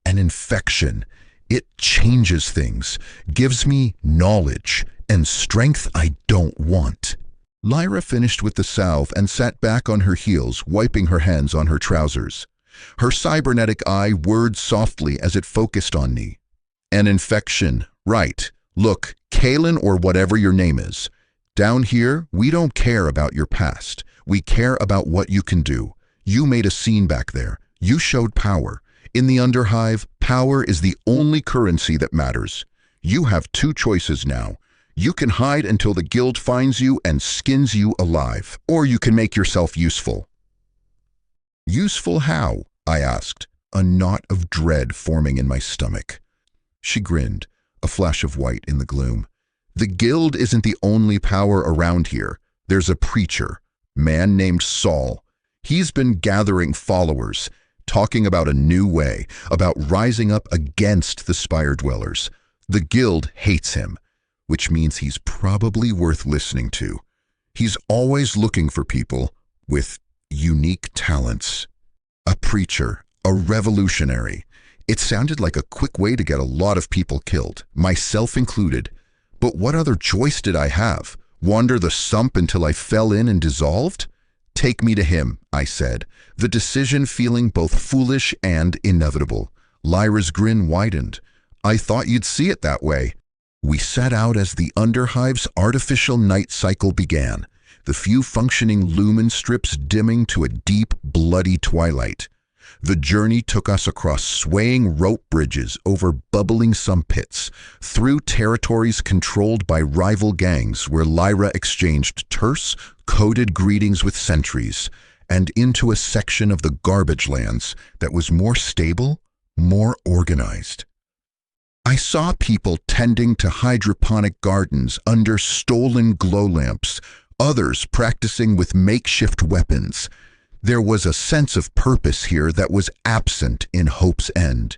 "An infection. It changes things, gives me knowledge and strength I don't want." Lyra finished with the salve and sat back on her heels, wiping her hands on her trousers. Her cybernetic eye whirred softly as it focused on me. "An infection, right. Look, Kaelin or whatever your name is. Down here, we don't care about your past. We care about what you can do. You made a scene back there. You showed power. In the Underhive, power is the only currency that matters. You have two choices now. You can hide until the guild finds you and skins you alive, or you can make yourself useful." "Useful how?" I asked, a knot of dread forming in my stomach. She grinned, a flash of white in the gloom. "The guild isn't the only power around here. There's a preacher, man named Saul. He's been gathering followers, talking about a new way, about rising up against the Spire Dwellers. The guild hates him, which means he's probably worth listening to. He's always looking for people with unique talents." A preacher, a revolutionary. It sounded like a quick way to get a lot of people killed, myself included. But what other choice did I have? Wander the sump until I fell in and dissolved? "Take me to him," I said, the decision feeling both foolish and inevitable. Lyra's grin widened. "I thought you'd see it that way." We set out as the Underhive's artificial night cycle began, the few functioning lumen strips dimming to a deep, bloody twilight. The journey took us across swaying rope bridges over bubbling sump pits, through territories controlled by rival gangs where Lyra exchanged terse, coded greetings with sentries, and into a section of the garbage lands that was more stable, more organized. I saw people tending to hydroponic gardens under stolen glow lamps, others practicing with makeshift weapons. There was a sense of purpose here that was absent in Hope's End.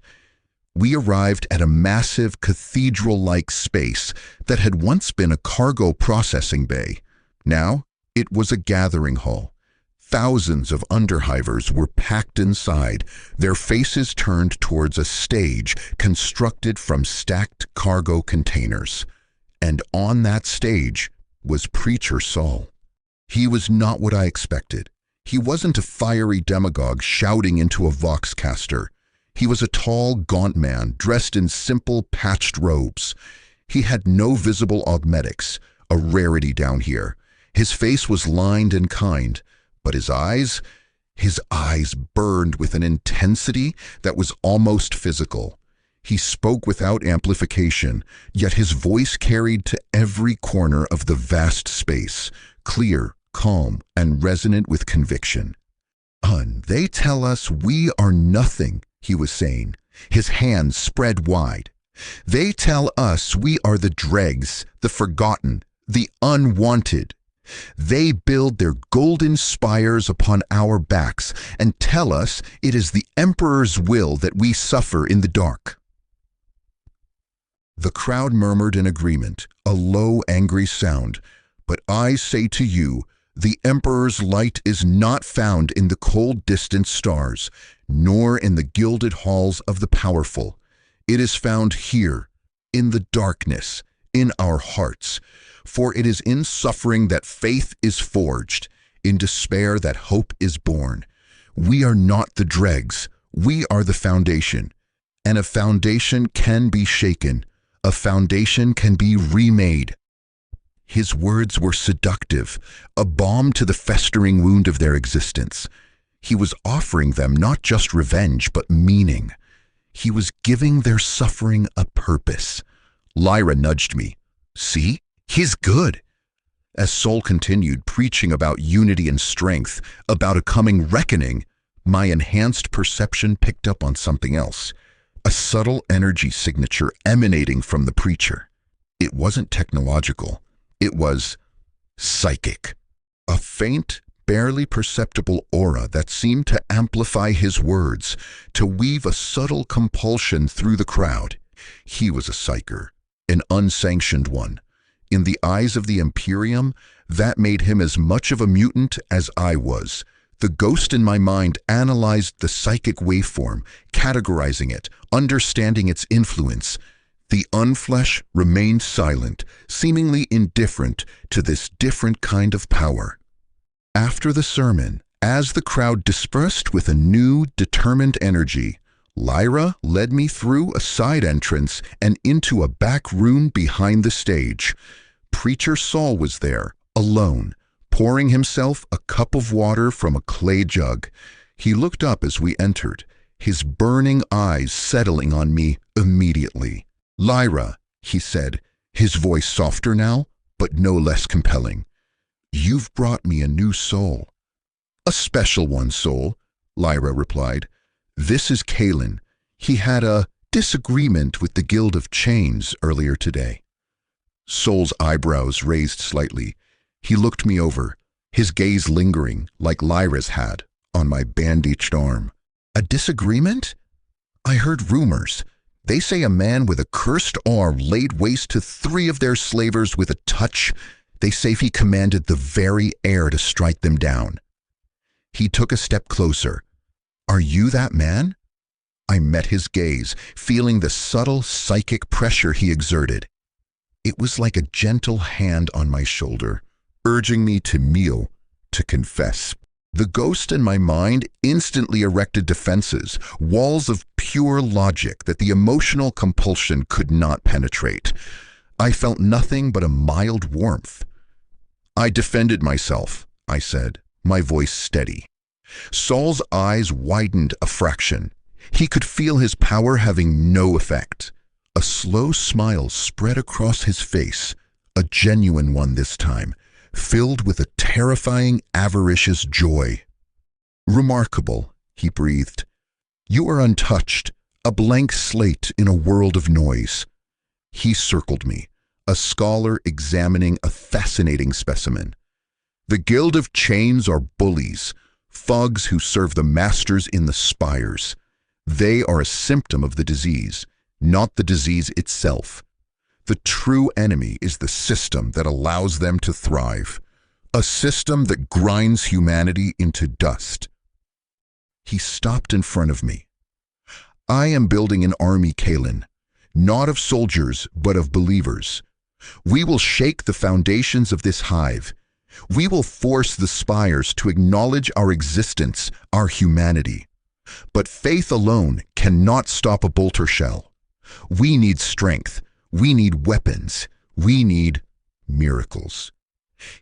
We arrived at a massive cathedral-like space that had once been a cargo processing bay. Now, it was a gathering hall. Thousands of underhivers were packed inside, their faces turned towards a stage constructed from stacked cargo containers. And on that stage was Preacher Saul. He was not what I expected. He wasn't a fiery demagogue shouting into a voxcaster. He was a tall, gaunt man dressed in simple, patched robes. He had no visible augmetics, a rarity down here. His face was lined and kind, but his eyes burned with an intensity that was almost physical. He spoke without amplification, yet his voice carried to every corner of the vast space, clear, calm, and resonant with conviction. They tell us we are nothing, he was saying, his hands spread wide. They tell us we are the dregs, the forgotten, the unwanted. They build their golden spires upon our backs and tell us it is the Emperor's will that we suffer in the dark. The crowd murmured in agreement, a low, angry sound. But I say to you, the Emperor's light is not found in the cold, distant stars, nor in the gilded halls of the powerful. It is found here, in the darkness, in our hearts. For it is in suffering that faith is forged, in despair that hope is born. We are not the dregs, we are the foundation. And a foundation can be shaken, a foundation can be remade. His words were seductive, a balm to the festering wound of their existence. He was offering them not just revenge, but meaning. He was giving their suffering a purpose. Lyra nudged me. See? He's good. As Saul continued preaching about unity and strength, about a coming reckoning, my enhanced perception picked up on something else. A subtle energy signature emanating from the preacher. It wasn't technological. It was psychic. A faint, barely perceptible aura that seemed to amplify his words, to weave a subtle compulsion through the crowd. He was a psyker, an unsanctioned one. In the eyes of the Imperium, that made him as much of a mutant as I was. The ghost in my mind analyzed the psychic waveform, categorizing it, understanding its influence. The unflesh remained silent, seemingly indifferent to this different kind of power. After the sermon, as the crowd dispersed with a new, determined energy, Lyra led me through a side entrance and into a back room behind the stage. Preacher Saul was there, alone, pouring himself a cup of water from a clay jug. He looked up as we entered, his burning eyes settling on me immediately. "Lyra," he said, his voice softer now, but no less compelling. "You've brought me a new soul." "A special one, Soul," Lyra replied. "This is Kalen. He had a disagreement with the Guild of Chains earlier today." Soul's eyebrows raised slightly. He looked me over, his gaze lingering, like Lyra's had, on my bandaged arm. "A disagreement? I heard rumors. They say a man with a cursed arm laid waste to 3 of their slavers with a touch. They say he commanded the very air to strike them down." He took a step closer. "Are you that man?" I met his gaze, feeling the subtle psychic pressure he exerted. It was like a gentle hand on my shoulder, urging me to kneel, to confess. The ghost in my mind instantly erected defenses, walls of pure logic that the emotional compulsion could not penetrate. I felt nothing but a mild warmth. "I defended myself," I said, my voice steady. Saul's eyes widened a fraction. He could feel his power having no effect. A slow smile spread across his face, a genuine one this time, filled with a terrifying, avaricious joy. "Remarkable," he breathed. "You are untouched, a blank slate in a world of noise." He circled me, a scholar examining a fascinating specimen. "The Guild of Chains are bullies, thugs who serve the masters in the spires. They are a symptom of the disease, not the disease itself. The true enemy is the system that allows them to thrive, a system that grinds humanity into dust. He stopped in front of me. I am building an army, Kalen, not of soldiers, but of believers. We will shake the foundations of this hive. We will force the spires to acknowledge our existence, our humanity. But faith alone cannot stop a bolter shell. We need strength. We need weapons. We need miracles.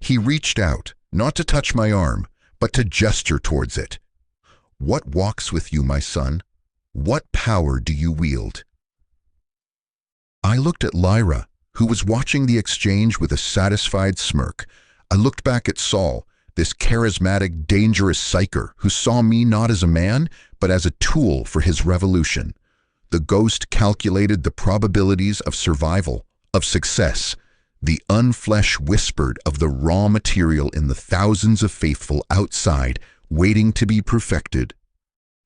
He reached out, not to touch my arm, but to gesture towards it. What walks with you, my son? What power do you wield? I looked at Lyra, who was watching the exchange with a satisfied smirk. I looked back at Saul, this charismatic, dangerous psyker who saw me not as a man, but as a tool for his revolution. The ghost calculated the probabilities of survival, of success. The unflesh whispered of the raw material in the thousands of faithful outside, waiting to be perfected.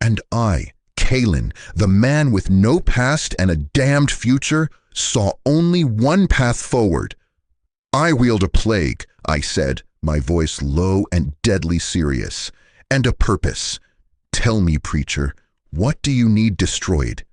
And I, Kalen, the man with no past and a damned future, saw only one path forward. I wield a plague, I said, my voice low and deadly serious, and a purpose. Tell me, preacher, what do you need destroyed?